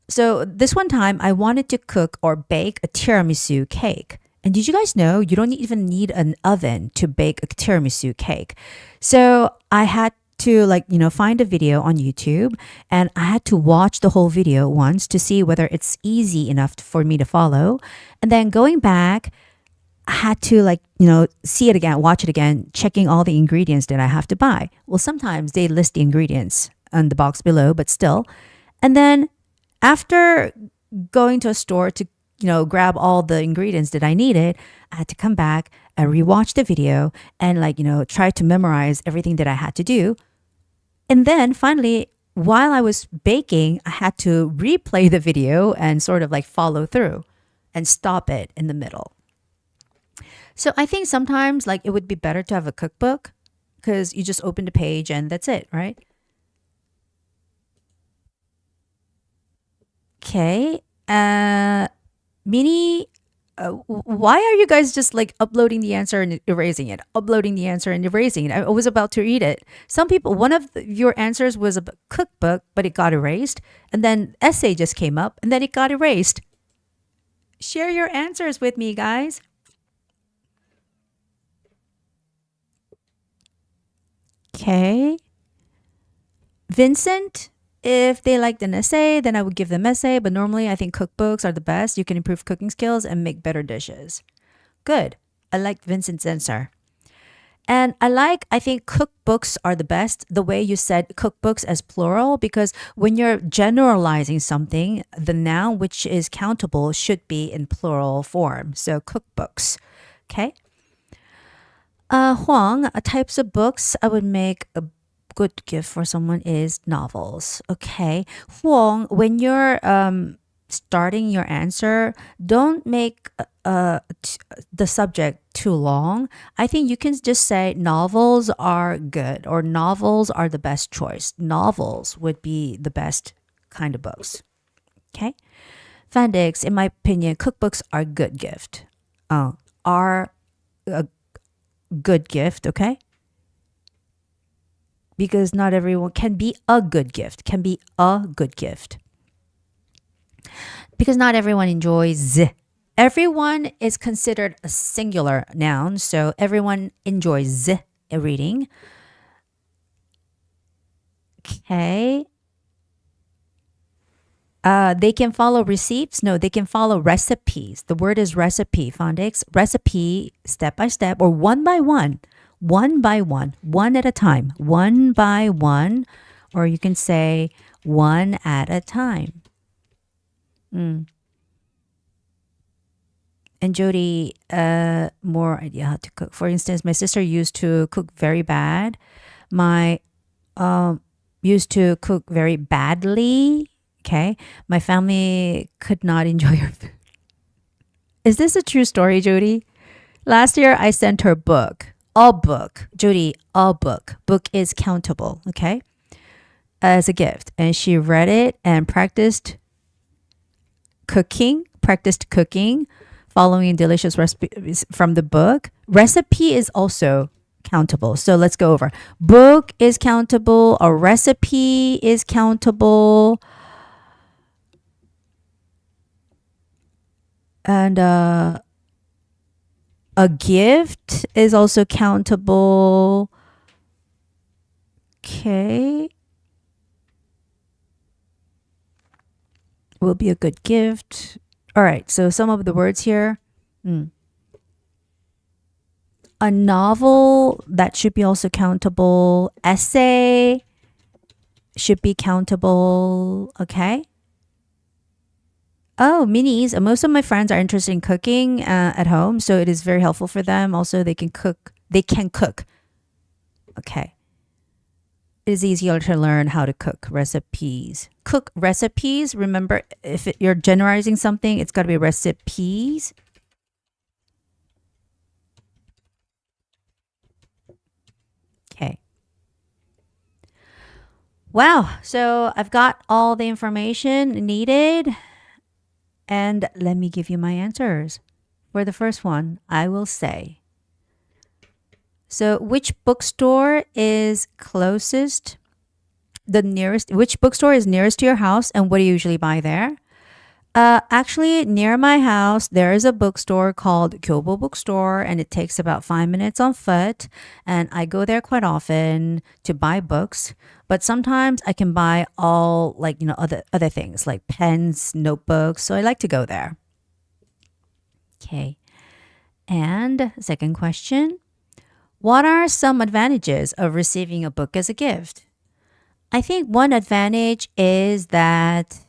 So this one time, I wanted to cook or bake a tiramisu cake. And did you guys know you don't even need an oven to bake a tiramisu cake? So I had to find a video on YouTube, and I had to watch the whole video once to see whether it's easy enough for me to follow. And then going back, I had to see it again, watch it again, checking all the ingredients that I have to buy. Well, sometimes they list the ingredients on the box below, but still. And then after going to a store to grab all the ingredients that I needed, I had to come back and rewatch the video and try to memorize everything that I had to do. And then finally, while I was baking, I had to replay the video and sort of follow through and stop it in the middle. So I think sometimes it would be better to have a cookbook because you just open the page and that's it, right? Okay. Minnie, why are you guys just uploading the answer and erasing it, uploading the answer and erasing it? I was about to read it. Some people, one of your answers was a cookbook, but it got erased. And then essay just came up and then it got erased. Share your answers with me, guys. Okay. Vincent, if they liked an essay, then I would give them essay. But normally, I think cookbooks are the best. You can improve cooking skills and make better dishes. Good. I like Vincent's answer. And I think cookbooks are the best, the way you said cookbooks as plural, because when you're generalizing something, the noun which is countable should be in plural form. So cookbooks. Okay. Huang, types of books I would make a good gift for someone is novels. Okay. Huang, when you're starting your answer, don't make the subject too long. I think you can just say novels are good or novels are the best choice. Novels would be the best kind of books. Okay. Fandix, in my opinion, cookbooks are a good gift. Are a good gift, okay? Because not everyone can be a good gift, because not everyone enjoys. Everyone is considered a singular noun, so everyone enjoys a reading. Okay. They can follow receipts. No, they can follow recipes. The word is recipe, Fondix. Recipe, step by step, or one by one, one at a time, one by one, or you can say one at a time. And Jody, more idea how to cook. For instance, my sister used to cook very bad. My used to cook very badly. Okay, my family could not enjoy her food. Is this a true story, Jody? Last year, I sent her book. A book, Jody. A book. Book is countable. Okay, as a gift, and she read it and practiced cooking, following delicious recipes from the book. Recipe is also countable. So let's go over. Book is countable. A recipe is countable. And a gift is also countable. Okay. Will be a good gift. All right, so some of the words here. A novel, that should be also countable. Essay should be countable. Okay. Oh, minis. Most of my friends are interested in cooking at home, so it is very helpful for them. Also, they can cook. Okay. It is easier to learn how to cook recipes. Cook recipes. Remember, if you're generalizing something, it's got to be recipes. Okay. Wow. So I've got all the information needed. And let me give you my answers. For the first one, I will say, so which bookstore is closest? Which bookstore is nearest to your house, and what do you usually buy there? Actually, near my house, there is a bookstore called Kyobo Bookstore, and it takes about 5 minutes on foot. And I go there quite often to buy books. But sometimes I can buy all other things like pens, notebooks. So I like to go there. Okay. And second question, what are some advantages of receiving a book as a gift? I think one advantage is that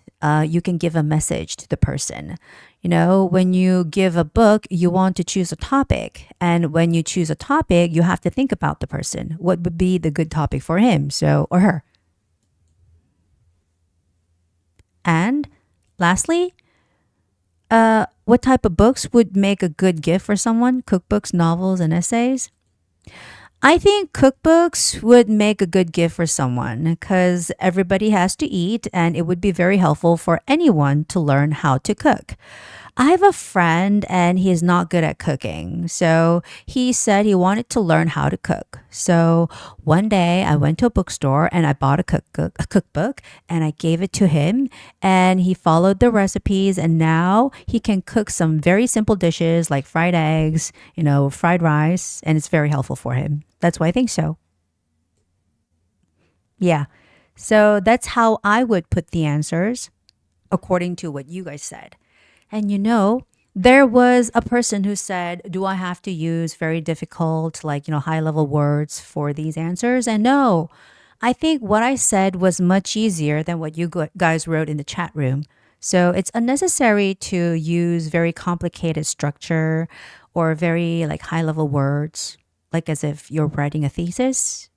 you can give a message to the person. You know, when you give a book, you want to choose a topic. And when you choose a topic, you have to think about the person. What would be the good topic for him, or her? And lastly, what type of books would make a good gift for someone? Cookbooks, novels, and essays? I think cookbooks would make a good gift for someone because everybody has to eat, and it would be very helpful for anyone to learn how to cook. I have a friend and he is not good at cooking. So he said he wanted to learn how to cook. So one day I went to a bookstore and I bought a cookbook and I gave it to him, and he followed the recipes, and now he can cook some very simple dishes like fried eggs, fried rice, and it's very helpful for him. That's why I think so. Yeah. So that's how I would put the answers according to what you guys said. And there was a person who said, do I have to use very difficult, like, high level words for these answers? And no, I think what I said was much easier than what you guys wrote in the chat room. So it's unnecessary to use very complicated structure or very like high level words, like as if you're writing a thesis.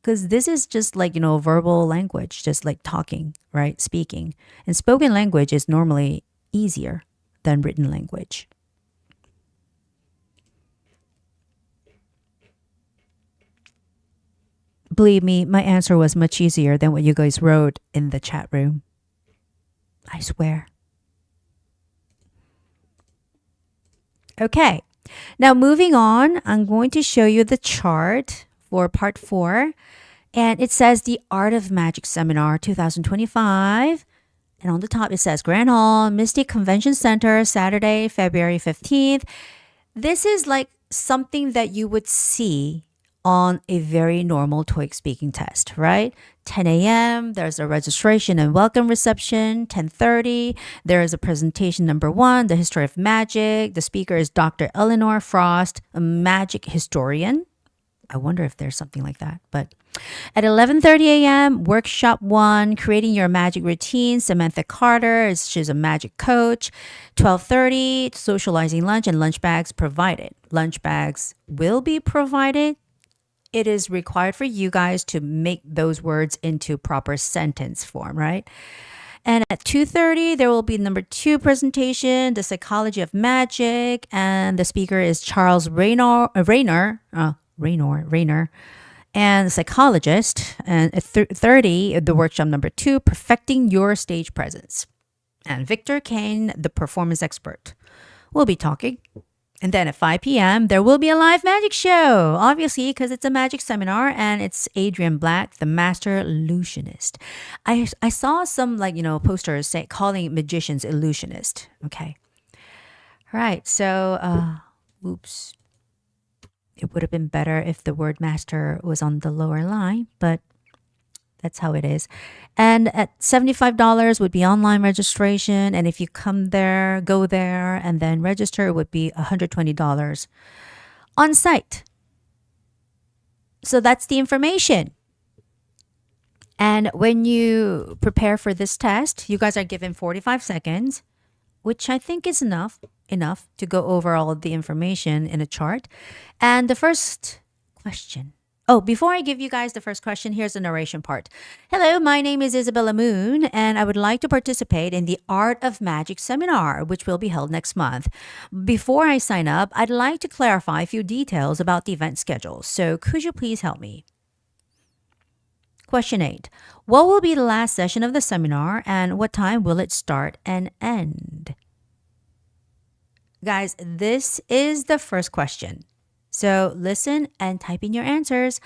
Because this is just like, verbal language, just like talking, right? Speaking. And spoken language is normally easier than written language. Believe me, my answer was much easier than what you guys wrote in the chat room. I swear. Okay. Now, moving on, I'm going to show you the chart for part 4. And it says the Art of Magic Seminar 2025. And on the top, it says Grand Hall, Mystic Convention Center, Saturday, February 15th. This is like something that you would see on a very normal TOEIC speaking test, right? 10 a.m., there's a registration and welcome reception. 10:30, there is a presentation number 1, the history of magic. The speaker is Dr. Eleanor Frost, a magic historian. I wonder if there's something like that. But at 11:30 a.m., workshop 1, creating your magic routine. Samantha Carter, she's a magic coach. 12:30, socializing lunch and lunch bags provided. Lunch bags will be provided. It is required for you guys to make those words into proper sentence form, right? And at 2:30, there will be number 2 presentation, The Psychology of Magic. And the speaker is Charles Rayner, and the psychologist. And at 30, the workshop number 2, Perfecting Your Stage Presence. And Victor Kane, the performance expert, will be talking. And then at 5 p.m., there will be a live magic show, obviously, because it's a magic seminar, and it's Adrian Black, the master illusionist. I saw some posters calling magicians illusionist. Okay. All right. So, oops. It would have been better if the word master was on the lower line, but that's how it is. And at $75 would be online registration. And if you go there and then register, it would be $120 on site. So that's the information. And when you prepare for this test, you guys are given 45 seconds, which I think is enough to go over all of the information in a chart. And the first question. Oh, before I give you guys the first question, here's the narration part. Hello, my name is Isabella Moon, and I would like to participate in the Art of Magic seminar, which will be held next month. Before I sign up, I'd like to clarify a few details about the event schedule. So could you please help me? Question 8. What will be the last session of the seminar, and what time will it start and end? Guys, this is the first question. So listen and type in your answers.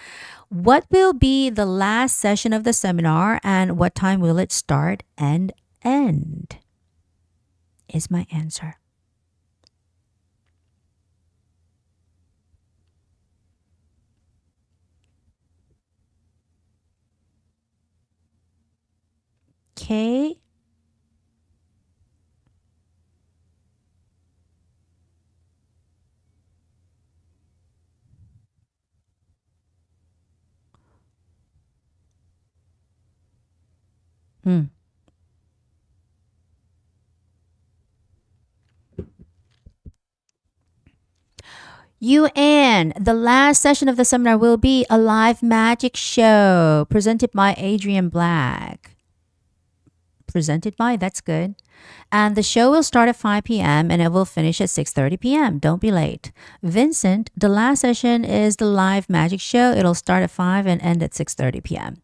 What will be the last session of the seminar, and what time will it start and end? Is my answer. Okay. UN, the last session of the seminar will be a live magic show presented by Adrian Black. Presented by, that's good. And the show will start at 5 p.m. and it will finish at 6:30 p.m. Don't be late. Vincent, the last session is the live magic show. It'll start at 5 and end at 6:30 p.m.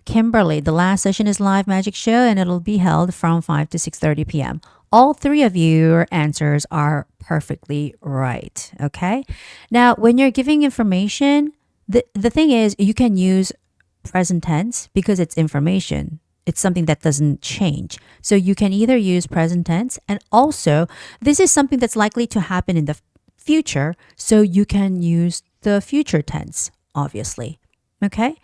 Kimberly, the last session is live magic show and it'll be held from 5 to 6:30 p.m. All 3 of your answers are perfectly right. Okay. Now, when you're giving information, the thing is you can use present tense because it's information. It's something that doesn't change. So you can either use present tense, and also this is something that's likely to happen in the future. So you can use the future tense, obviously. Okay.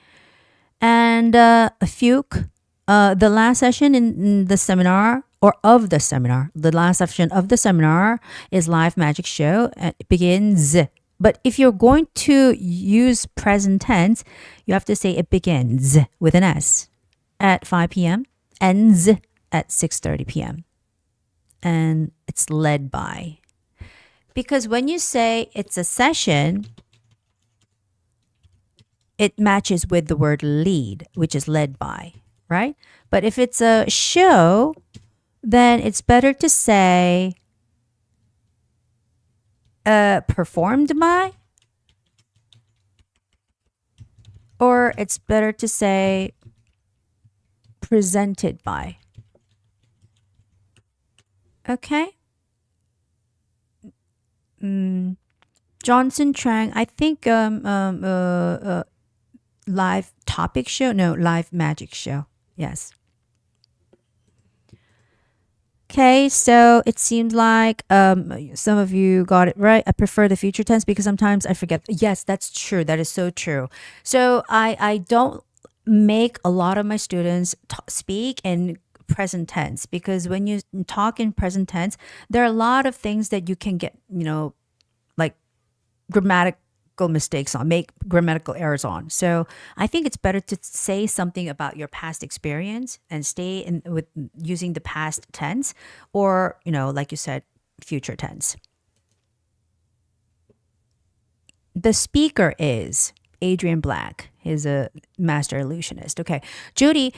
And Fuke, the last session in the seminar or of the seminar, the last session of the seminar is live magic show. And it begins. But if you're going to use present tense, you have to say it begins with an S at 5 p.m., ends at 6:30 p.m. And it's led by. Because when you say it's a session, it matches with the word lead, which is led by, right? But if it's a show, then it's better to say performed by, or it's better to say presented by. Okay? Johnson Trang, I think live topic show? No, live magic show. Yes. Okay, so it seems like some of you got it right. I prefer the future tense because sometimes I forget. Yes, that's true. That is so true. So I don't make a lot of my students speak in present tense because when you talk in present tense, there are a lot of things that you can get, like grammatical mistakes on, make grammatical errors on. So I think it's better to say something about your past experience and stay in with using the past tense or, like you said, future tense. The speaker is Adrian Black. He's a master illusionist. Okay. Judy,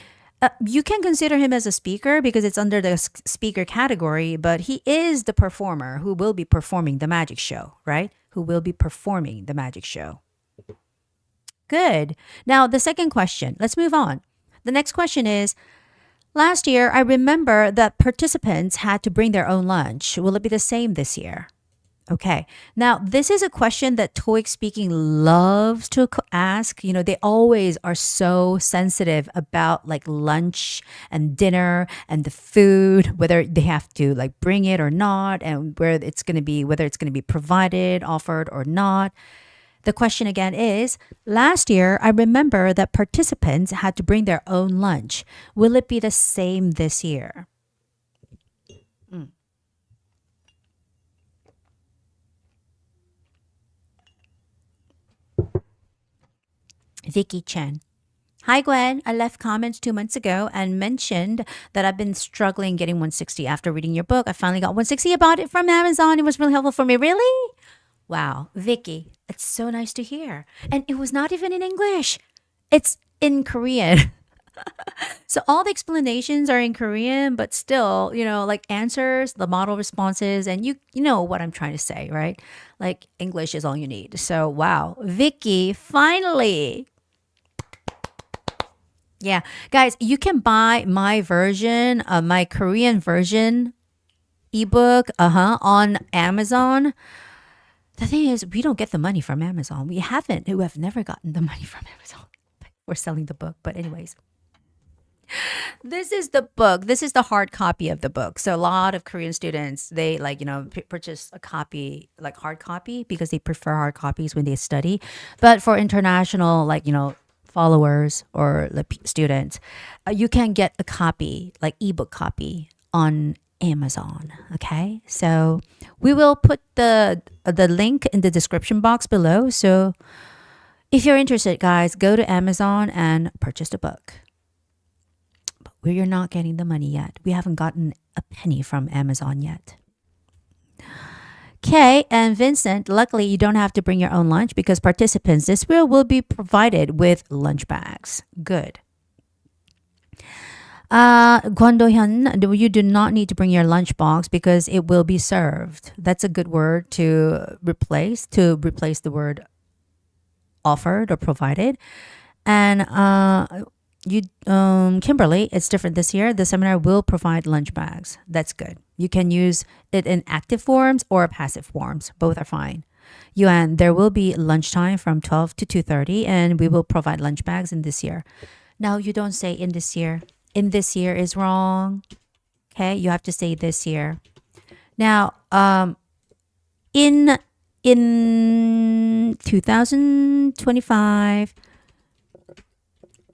you can consider him as a speaker because it's under the speaker category, but he is the performer who will be performing the magic show, right? Who will be performing the magic show. Good. Now, the second question. Let's move on. The next question is, last year, I remember that participants had to bring their own lunch. Will it be the same this year? Okay. Now, this is a question that TOEIC Speaking loves to ask. They always are so sensitive about like lunch and dinner and the food, whether they have to like bring it or not, and whether it's going to be provided, offered or not. The question again is, last year, I remember that participants had to bring their own lunch. Will it be the same this year? Vicky Chen. Hi, Gwen. I left comments 2 months ago and mentioned that I've been struggling getting 160 after reading your book. I finally got 160. I bought it from Amazon. It was really helpful for me. Really? Wow. Vicky, it's so nice to hear. And it was not even in English. It's in Korean. So all the explanations are in Korean, but still, like answers, the model responses, and you know what I'm trying to say, right? Like English is all you need. So wow. Vicky, finally. Yeah, guys, you can buy my version, my Korean version ebook, on Amazon. The thing is, we don't get the money from Amazon. We have never gotten the money from Amazon. We're selling the book, but anyways. This is the book. This is the hard copy of the book. So a lot of Korean students, they purchase a copy, like hard copy, because they prefer hard copies when they study. But for international, followers or students, you can get a copy, like ebook copy, on Amazon. Okay, so we will put the link in the description box below. So if you're interested, guys, go to Amazon and purchase the book. But we're not getting the money yet. We haven't gotten a penny from Amazon yet. Okay, and Vincent, luckily you don't have to bring your own lunch because participants this will be provided with lunch bags. Good. Kwon Do-hyun, you do not need to bring your lunch box because it will be served. That's a good word to replace the word offered or provided. And Kimberly, it's different this year. The seminar will provide lunch bags. That's good. You can use it in active forms or passive forms. Both are fine. Yuan, there will be lunchtime from 12 to 2:30, and we will provide lunch bags in this year. Now, you don't say in this year. In this year is wrong. Okay, you have to say this year. Now, in 2025,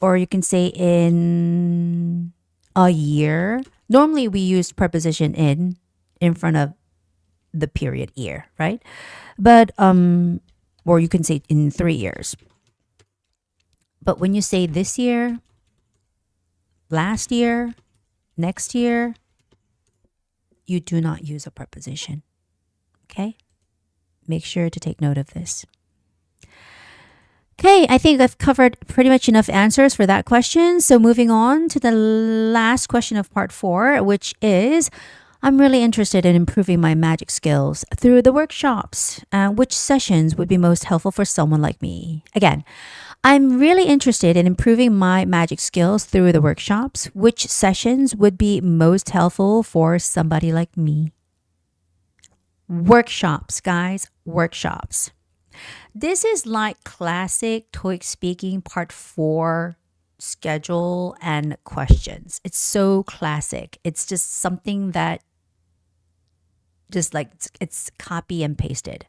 or you can say in a year. Normally we use preposition in front of the period year, right? But or you can say in 3 years. But when you say this year, last year, next year, you do not use a preposition. Okay? Make sure to take note of this. Okay, I think I've covered pretty much enough answers for that question. So moving on to the last question of part 4, which is, I'm really interested in improving my magic skills through the workshops. Which sessions would be most helpful for someone like me? Again, I'm really interested in improving my magic skills through the workshops. Which sessions would be most helpful for somebody like me? Workshops, guys, workshops. This is like classic TOEIC Speaking Part 4 schedule and questions. It's so classic. It's just something that just like it's copy and pasted.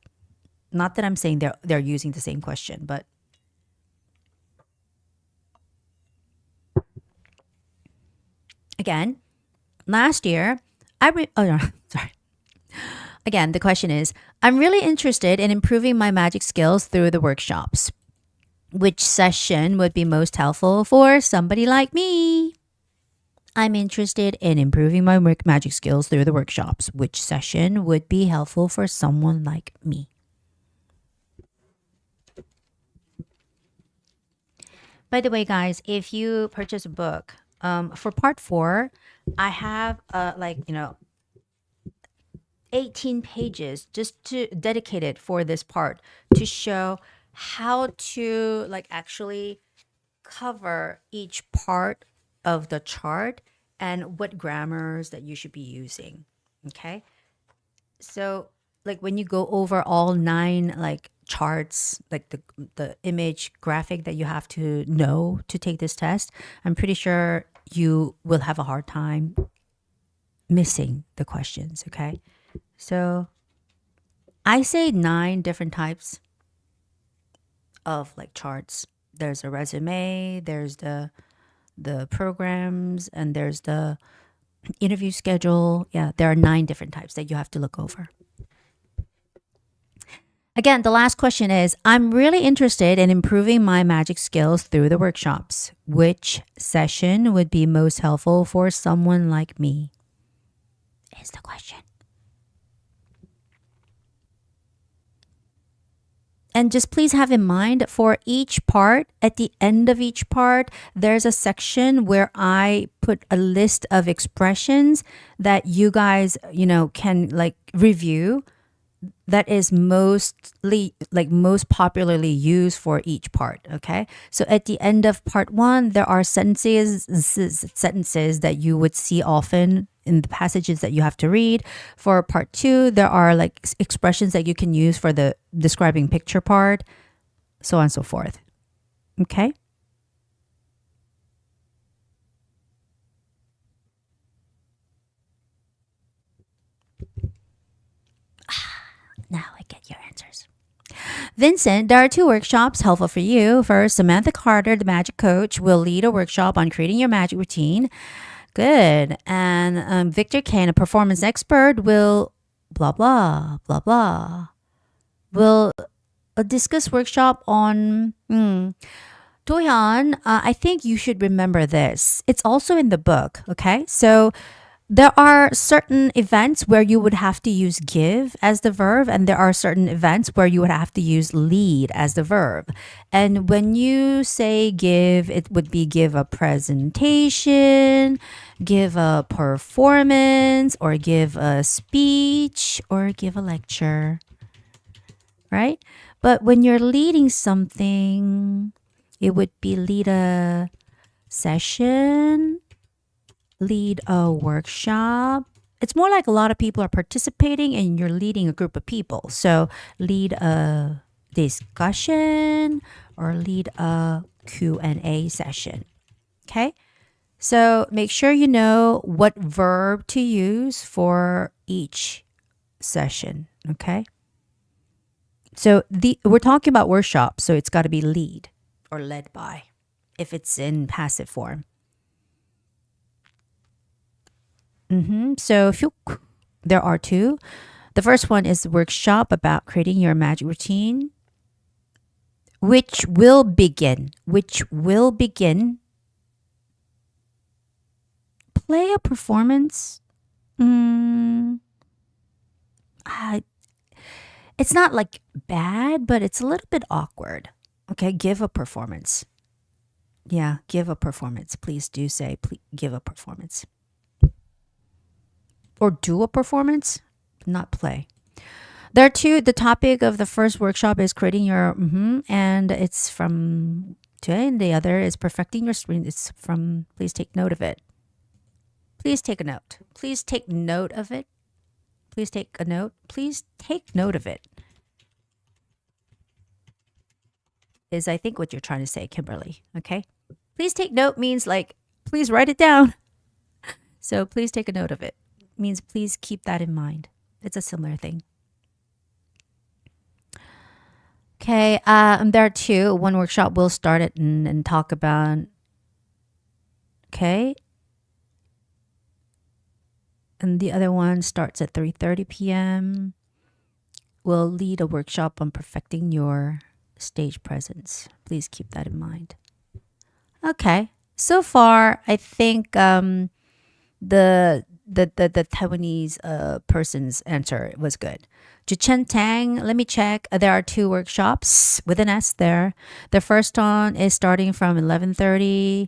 Not that I'm saying they're using the same question, but again, last year oh no, sorry. Again, the question is, I'm really interested in improving my magic skills through the workshops. Which session would be most helpful for somebody like me? I'm interested in improving my magic skills through the workshops. Which session would be helpful for someone like me? By the way, guys, if you purchase a book, for part 4, I have 18 pages just to dedicated for this part to show how to like actually cover each part of the chart and what grammars that you should be using. Okay? So like when you go over all 9 like charts, like the image graphic that you have to know to take this test, I'm pretty sure you will have a hard time missing the questions, okay? So I say 9 different types of like charts. There's a resume, there's the programs, and there's the interview schedule. Yeah, there are 9 different types that you have to look over. Again, the last question is, I'm really interested in improving my magic skills through the workshops. Which session would be most helpful for someone like me? Is the question. And just please have in mind for each part, at the end of each part, there's a section where I put a list of expressions that you guys, can like review that is most popularly used for each part, okay? So at the end of part 1, there are sentences that you would see often in the passages that you have to read. For part 2, there are like expressions that you can use for the describing picture part, so on and so forth. Okay? Now I get your answers. Vincent, there are 2 workshops helpful for you. First, Samantha Carter, the magic coach, will lead a workshop on creating your magic routine. Good. And Victor Kane, a performance expert, will blah, blah, blah, blah. Will discuss workshop on... Do-hyun, I think you should remember this. It's also in the book, okay? So there are certain events where you would have to use give as the verb, and there are certain events where you would have to use lead as the verb. And when you say give, it would be give a presentation, give a performance, or give a speech, or give a lecture, right? But when you're leading something, it would be lead a session, lead a workshop. It's more like a lot of people are participating and you're leading a group of people. So lead a discussion or lead a Q&A session. Okay? So make sure you know what verb to use for each session. Okay? So we're talking about workshops, so it's got to be lead or led by if it's in passive form. So there are two. The first one is the workshop about creating your magic routine, which will begin. Play a performance. It's not like bad, but it's a little bit awkward. Okay, give a performance. Yeah, give a performance. Please do say, please give a performance. Or do a performance, not play. There are two. The topic of the first workshop is creating your, and it's from today, and the other is perfecting your screen. It's from, please take note of it. Please take a note. Please take note of it. Please take a note. Please take note of it. Is I think what you're trying to say, Kimberly. Okay. Please take note means like, please write it down. So please take a note of it. Means please keep that in mind. It's a similar thing. Okay. There are two. One workshop will start it and talk about. Okay. And the other one starts at 3:30 p.m. We'll lead a workshop on perfecting your stage presence. Please keep that in mind. Okay. So far, I think the Taiwanese person's answer was good. Juchen Tang, let me check. There are two workshops with an S there. The first one is starting from 11:30.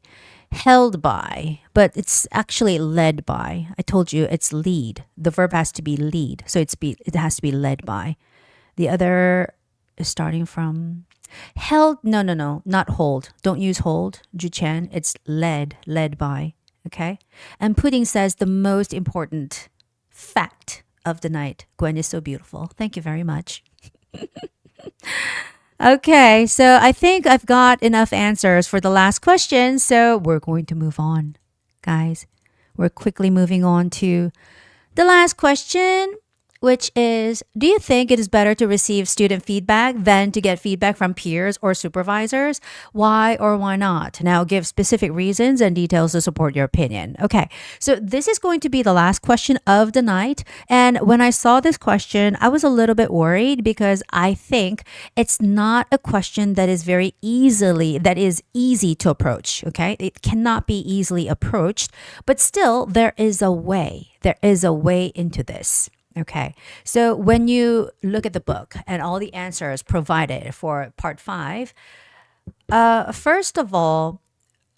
Held by, but it's actually led by. I told you it's lead. The verb has to be lead, so it has to be led by. The other is starting from held. No, not hold. Don't use hold. Juchen, it's led by. Okay, and Pudding says the most important fact of the night. Gwen is so beautiful. Thank you very much. Okay, so I think I've got enough answers for the last question, so we're going to move on. Guys, we're quickly moving on to the last question, which is, do you think it is better to receive student feedback than to get feedback from peers or supervisors? Why or why not? Now give specific reasons and details to support your opinion. Okay, so this is going to be the last question of the night. And when I saw this question, I was a little bit worried because I think it's not a question that is easy to approach. Okay, it cannot be easily approached, but still there is a way. There is a way into this. Okay, so when you look at the book and all the answers provided for part 5, first of all,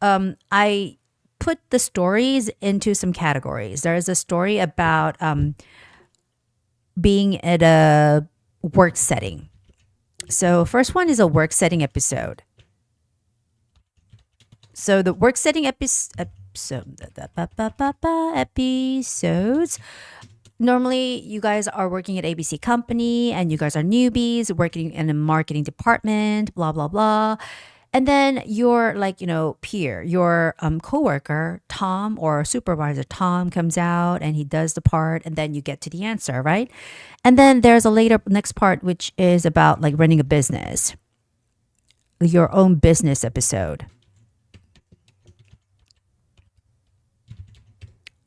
I put the stories into some categories. There is a story about being at a work setting. So first one is a work setting episode. So the work setting episodes. Normally, you guys are working at ABC company and you guys are newbies working in a marketing department, blah, blah, blah. And then your peer, your coworker, Tom, or supervisor, Tom, comes out and he does the part and then you get to the answer, right? And then there's a next part, which is about like running a business, your own business episode.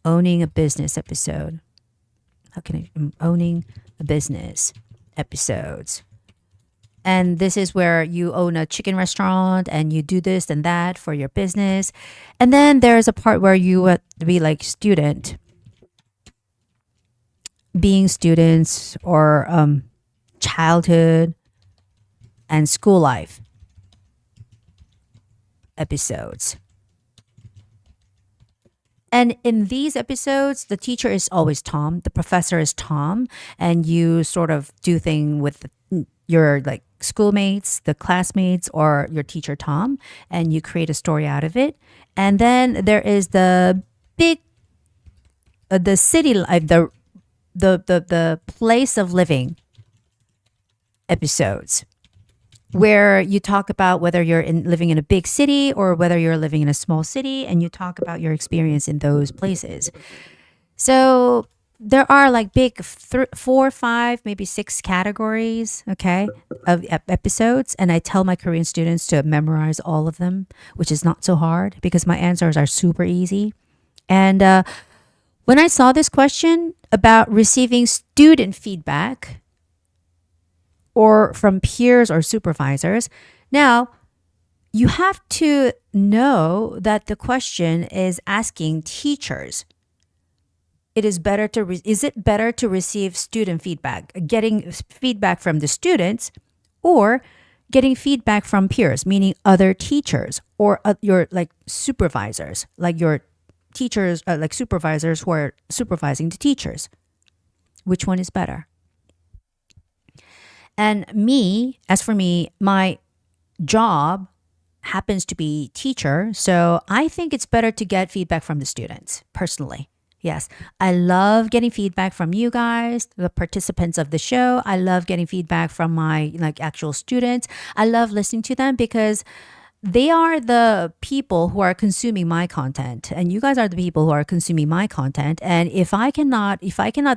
Owning a business episode. Owning a business episodes. And this is where you own a chicken restaurant and you do this and that for your business. And then there's a part where you would be like being students or childhood and school life episodes. And in these episodes, the teacher is always Tom, the professor is Tom, and you sort of do things with your like schoolmates, the classmates, or your teacher Tom, and you create a story out of it. And then there is the big, the city life, the place of living episodes, where you talk about whether you're living in a big city or whether you're living in a small city, and you talk about your experience in those places. So there are like big 4, 5, maybe 6 categories, okay, of episodes. And I tell my Korean students to memorize all of them, which is not so hard because my answers are super easy. And when I saw this question about receiving student feedback or from peers or supervisors, now you have to know that the question is asking teachers. Is it better to receive student feedback, getting feedback from the students, or getting feedback from peers, meaning other teachers or your like supervisors, like your teachers, like supervisors who are supervising the teachers? Which one is better? And me, as for me, my job happens to be teacher, so I think it's better to get feedback from the students personally. Yes, I love getting feedback from you guys, the participants of the show. I love getting feedback from my like actual students. I love listening to them because they are the people who are consuming my content, and you guys are the people who are consuming my content. And if I cannot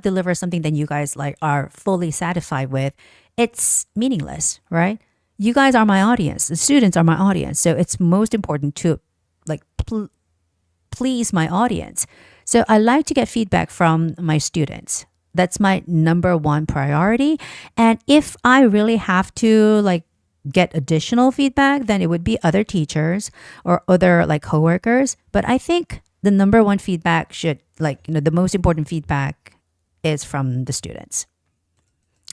deliver something that you guys like are fully satisfied with, it's meaningless, right? You guys are my audience. The students are my audience. So it's most important to like please my audience. So I like to get feedback from my students. That's my number one priority. And if I really have to like get additional feedback, then it would be other teachers or other like coworkers. But I think the number one feedback should the most important feedback is from the students.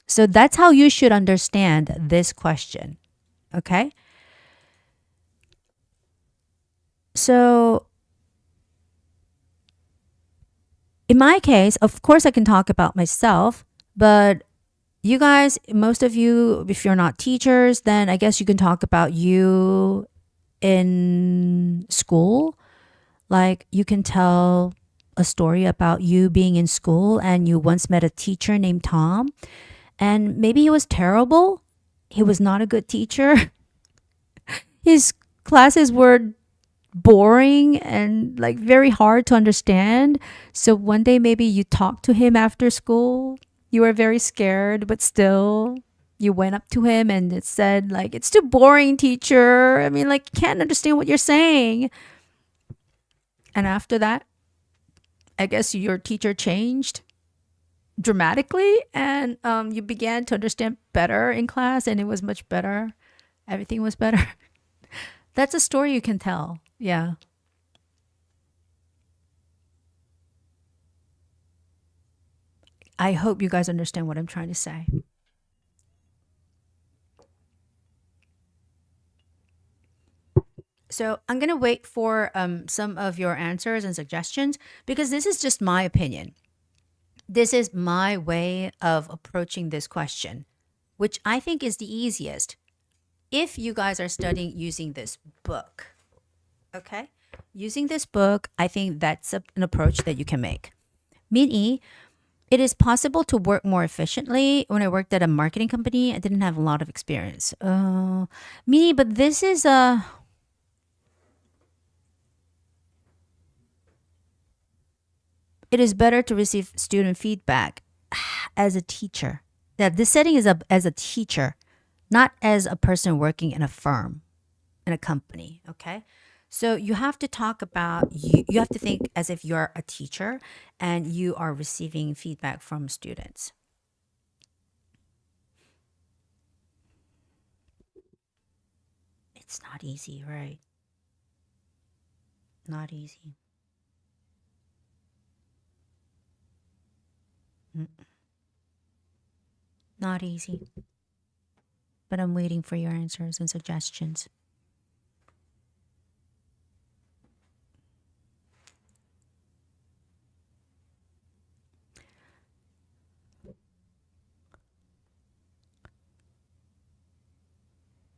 So that's how you should understand this question. Okay? So in my case, of course I can talk about myself, but you guys, most of you, if you're not teachers, then I guess you can talk about you in school. Like you can tell a story about you being in school and you once met a teacher named Tom, and maybe he was terrible. He was not a good teacher. His classes were boring and like very hard to understand. So one day maybe you talked to him after school. You were very scared, but still you went up to him and it said like, "It's too boring, teacher. I mean, like, can't understand what you're saying." And after that, I guess your teacher changed dramatically, and you began to understand better in class, and it was much better. Everything was better. That's a story you can tell. Yeah. I hope you guys understand what I'm trying to say. So I'm going to wait for some of your answers and suggestions because this is just my opinion. This is my way of approaching this question, which I think is the easiest if you guys are studying using this book. Okay? Using this book, I think that's an approach that you can make. Meaning, it is possible to work more efficiently. When I worked at a marketing company, I didn't have a lot of experience. Me, but this is a. It is better to receive student feedback as a teacher. That this setting is as a teacher, not as a person working in a firm, in a company. Okay. So you have to talk about you have to think as if you're a teacher and you are receiving feedback from students. It's not easy, right? Not easy. Mm, Not easy. But I'm waiting for your answers and suggestions.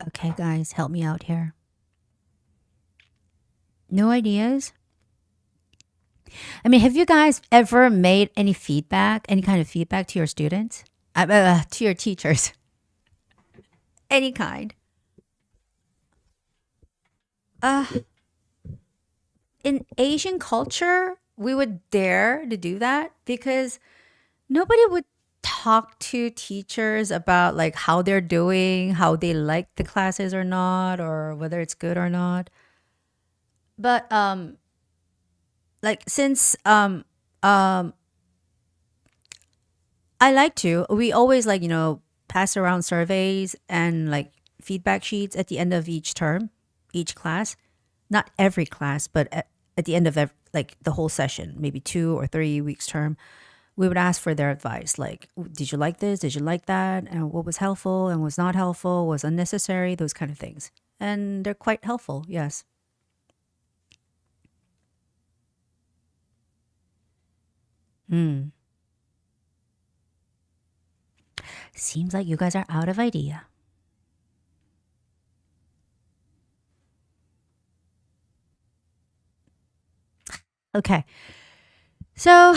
Okay, guys, help me out here. No ideas? I mean, have you guys ever made any feedback, any kind of feedback to your students? To your teachers? Any kind? Uh, in Asian culture, we would dare to do that because Nobody would talk to teachers about like how they're doing, how they like the classes or not, or whether it's good or not. But like since um I like to, we always like, pass around surveys and like feedback sheets at the end of each term, each class. Not every class, but at the end of like the whole session, maybe 2 or 3 weeks term, we would ask for their advice. Like, did you like this? Did you like that? And what was helpful and was not helpful, was unnecessary, those kind of things. And they're quite helpful, yes. Hmm. Seems like you guys are out of idea. Okay, so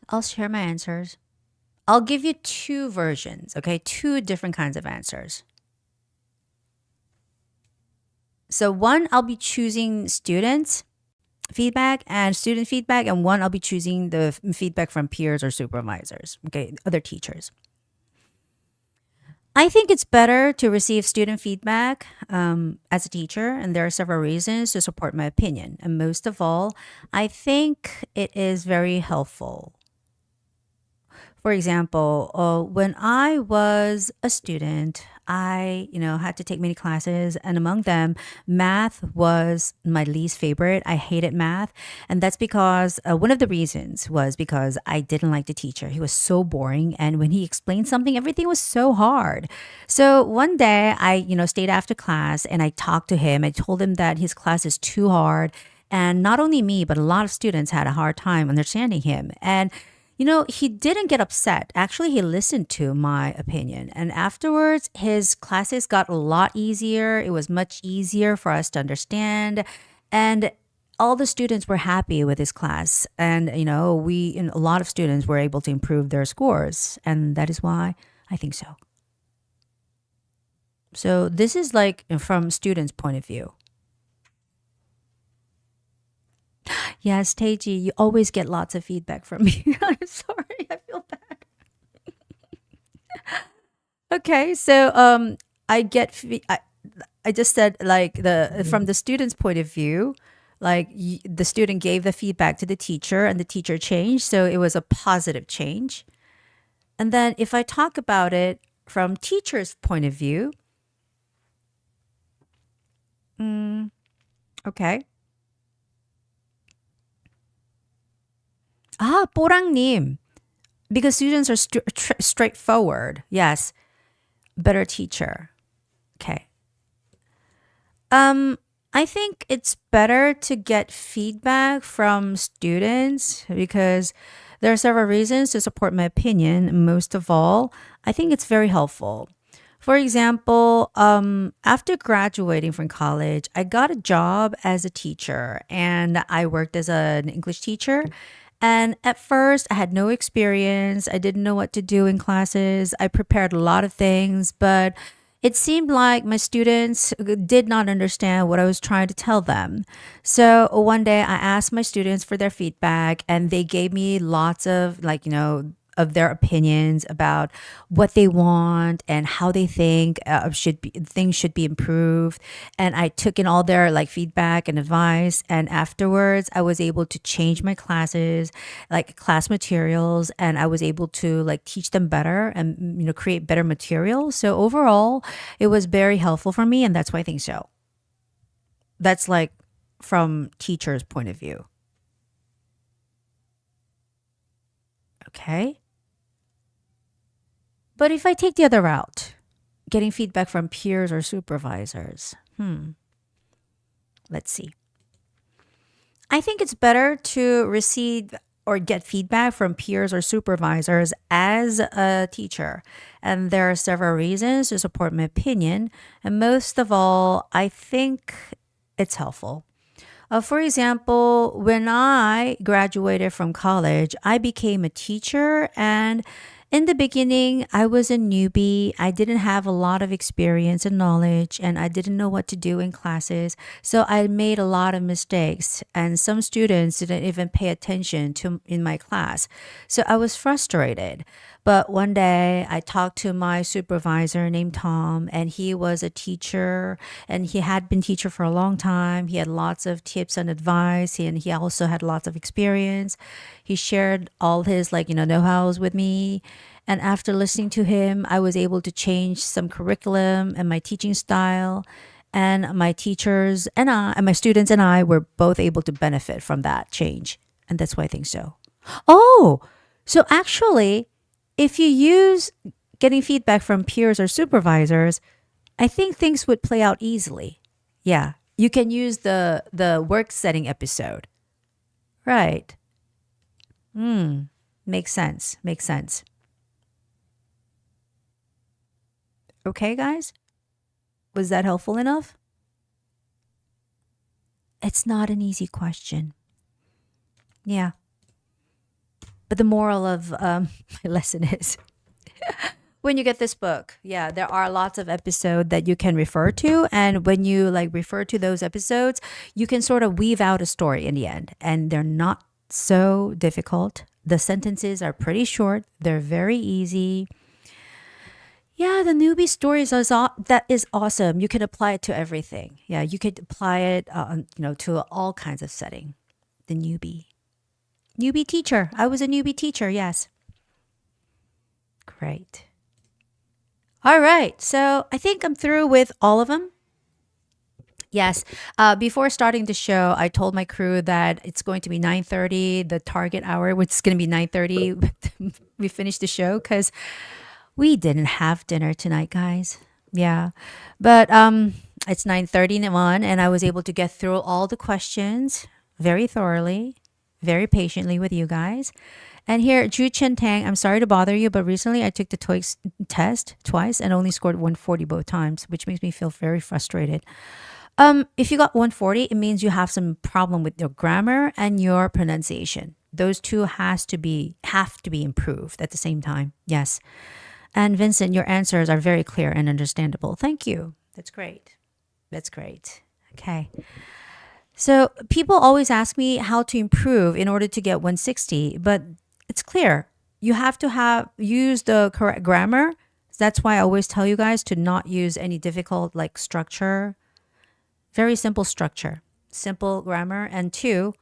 I'll share my answers. I'll give you two versions, okay? Two different kinds of answers. So, one, I'll be choosing students' feedback and student feedback, and one, I'll be choosing the feedback from peers or supervisors, okay, other teachers. I think it's better to receive student feedback as a teacher, and there are several reasons to support my opinion. And most of all, I think it is very helpful. For example, when I was a student, I, had to take many classes, and among them, math was my least favorite. I hated math, and that's because one of the reasons was because I didn't like the teacher. He was so boring, and when he explained something, everything was so hard. So one day, I, stayed after class and I talked to him. I told him that his class is too hard. And not only me, but a lot of students had a hard time understanding him. And he didn't get upset. Actually, he listened to my opinion. And afterwards, his classes got a lot easier. It was much easier for us to understand. And all the students were happy with his class. And, a lot of students were able to improve their scores. And that is why I think so. So this is like from students' point of view. Yes, Teiji, you always get lots of feedback from me. I'm sorry, I feel bad. Okay, so I just said like the from the student's point of view, like the student gave the feedback to the teacher and the teacher changed, so it was a positive change. And then if I talk about it from teacher's point of view, mm, okay. Ah, 뽀랑님. Because students are straightforward. Yes, better teacher. Okay. I think it's better to get feedback from students because there are several reasons to support my opinion. Most of all, I think it's very helpful. For example, after graduating from college, I got a job as a teacher and I worked as an English teacher. And at first, I had no experience. I didn't know what to do in classes. I prepared a lot of things, but it seemed like my students did not understand what I was trying to tell them. So one day I asked my students for their feedback and they gave me lots of like, of their opinions about what they want and how they think should be things should be improved. And I took in all their like feedback and advice. And afterwards, I was able to change my classes, like class materials, and I was able to like teach them better and create better materials. So overall, it was very helpful for me, and that's why I think so. That's like from teacher's point of view. Okay. But if I take the other route, getting feedback from peers or supervisors, let's see. I think it's better to receive or get feedback from peers or supervisors as a teacher. And there are several reasons to support my opinion. And most of all, I think it's helpful. For example, when I graduated from college, I became a teacher and In the beginning, I was a newbie. I didn't have a lot of experience and knowledge, and I didn't know what to do in classes. So I made a lot of mistakes, and some students didn't even pay attention to in my class. So I was frustrated. But one day, I talked to my supervisor named Tom, and he was a teacher, and he had been teacher for a long time. He had lots of tips and advice, and he also had lots of experience. He shared all his know-hows with me. And after listening to him, I was able to change some curriculum and my teaching style. And my teachers and my students and I were both able to benefit from that change. And that's why I think so. Oh, so actually, if you use getting feedback from peers or supervisors, I think things would play out easily. Yeah, you can use the work setting episode. Right. Makes sense. Makes sense. Okay, guys? Was that helpful enough? It's not an easy question. Yeah. But the moral of my lesson is when you get this book, yeah, there are lots of episodes that you can refer to. And when you refer to those episodes, you can sort of weave out a story in the end. And they're not so difficult. The sentences are pretty short. They're very easy. Yeah, the newbie stories that is awesome. You can apply it to everything. Yeah, you could apply it, to all kinds of setting. The newbie teacher. I was a newbie teacher. Yes. Great. All right. So I think I'm through with all of them. Yes. Before starting the show, I told my crew that it's going to be 9:30, the target hour, which is going to be 9:30. We finished the show because we didn't have dinner tonight, guys. Yeah. But it's 9:31 and I was able to get through all the questions very thoroughly, very patiently with you guys. And here, Ju Chen Tang, I'm sorry to bother you, but recently I took the TOEIC test twice and only scored 140 both times, which makes me feel very frustrated. If you got 140, it means you have some problem with your grammar and your pronunciation. Those two have to be improved at the same time. Yes. And Vincent, your answers are very clear and understandable. Thank you. That's great. That's great. Okay. So people always ask me how to improve in order to get 160, but it's clear. You have to use the correct grammar. That's why I always tell you guys to not use any difficult structure. Very simple structure, simple grammar, and two,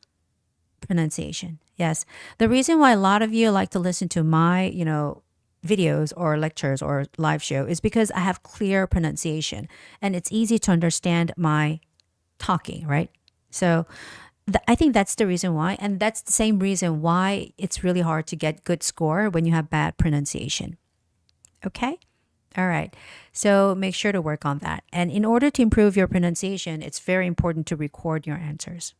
pronunciation. Yes. The reason why a lot of you like to listen to my, videos or lectures or live show is because I have clear pronunciation and it's easy to understand my talking, right? So I think that's the reason why. And that's the same reason why it's really hard to get good score when you have bad pronunciation. Okay? All right. So make sure to work on that. And in order to improve your pronunciation, it's very important to record your answers.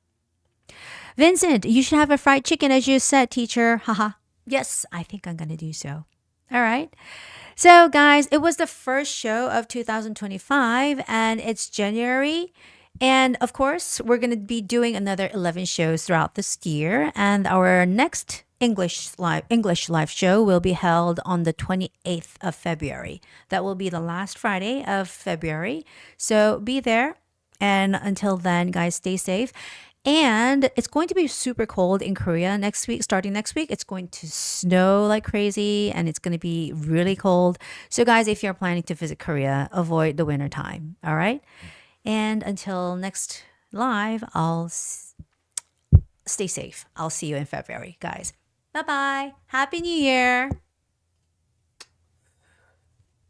Vincent, you should have a fried chicken as you said, teacher. Haha. Yes, I think I'm going to do so. All right. So guys, it was the first show of 2025 and it's January. And of course, we're going to be doing another 11 shows throughout this year. And our next English live show will be held on the 28th of February. That will be the last Friday of February. So be there. And until then, guys, stay safe. And it's going to be super cold in Korea next week. Starting next week, it's going to snow like crazy and it's going to be really cold. So guys, if you're planning to visit Korea, avoid the winter time. All right. And until next live, stay safe. I'll see you in February, guys. Bye-bye. Happy New Year.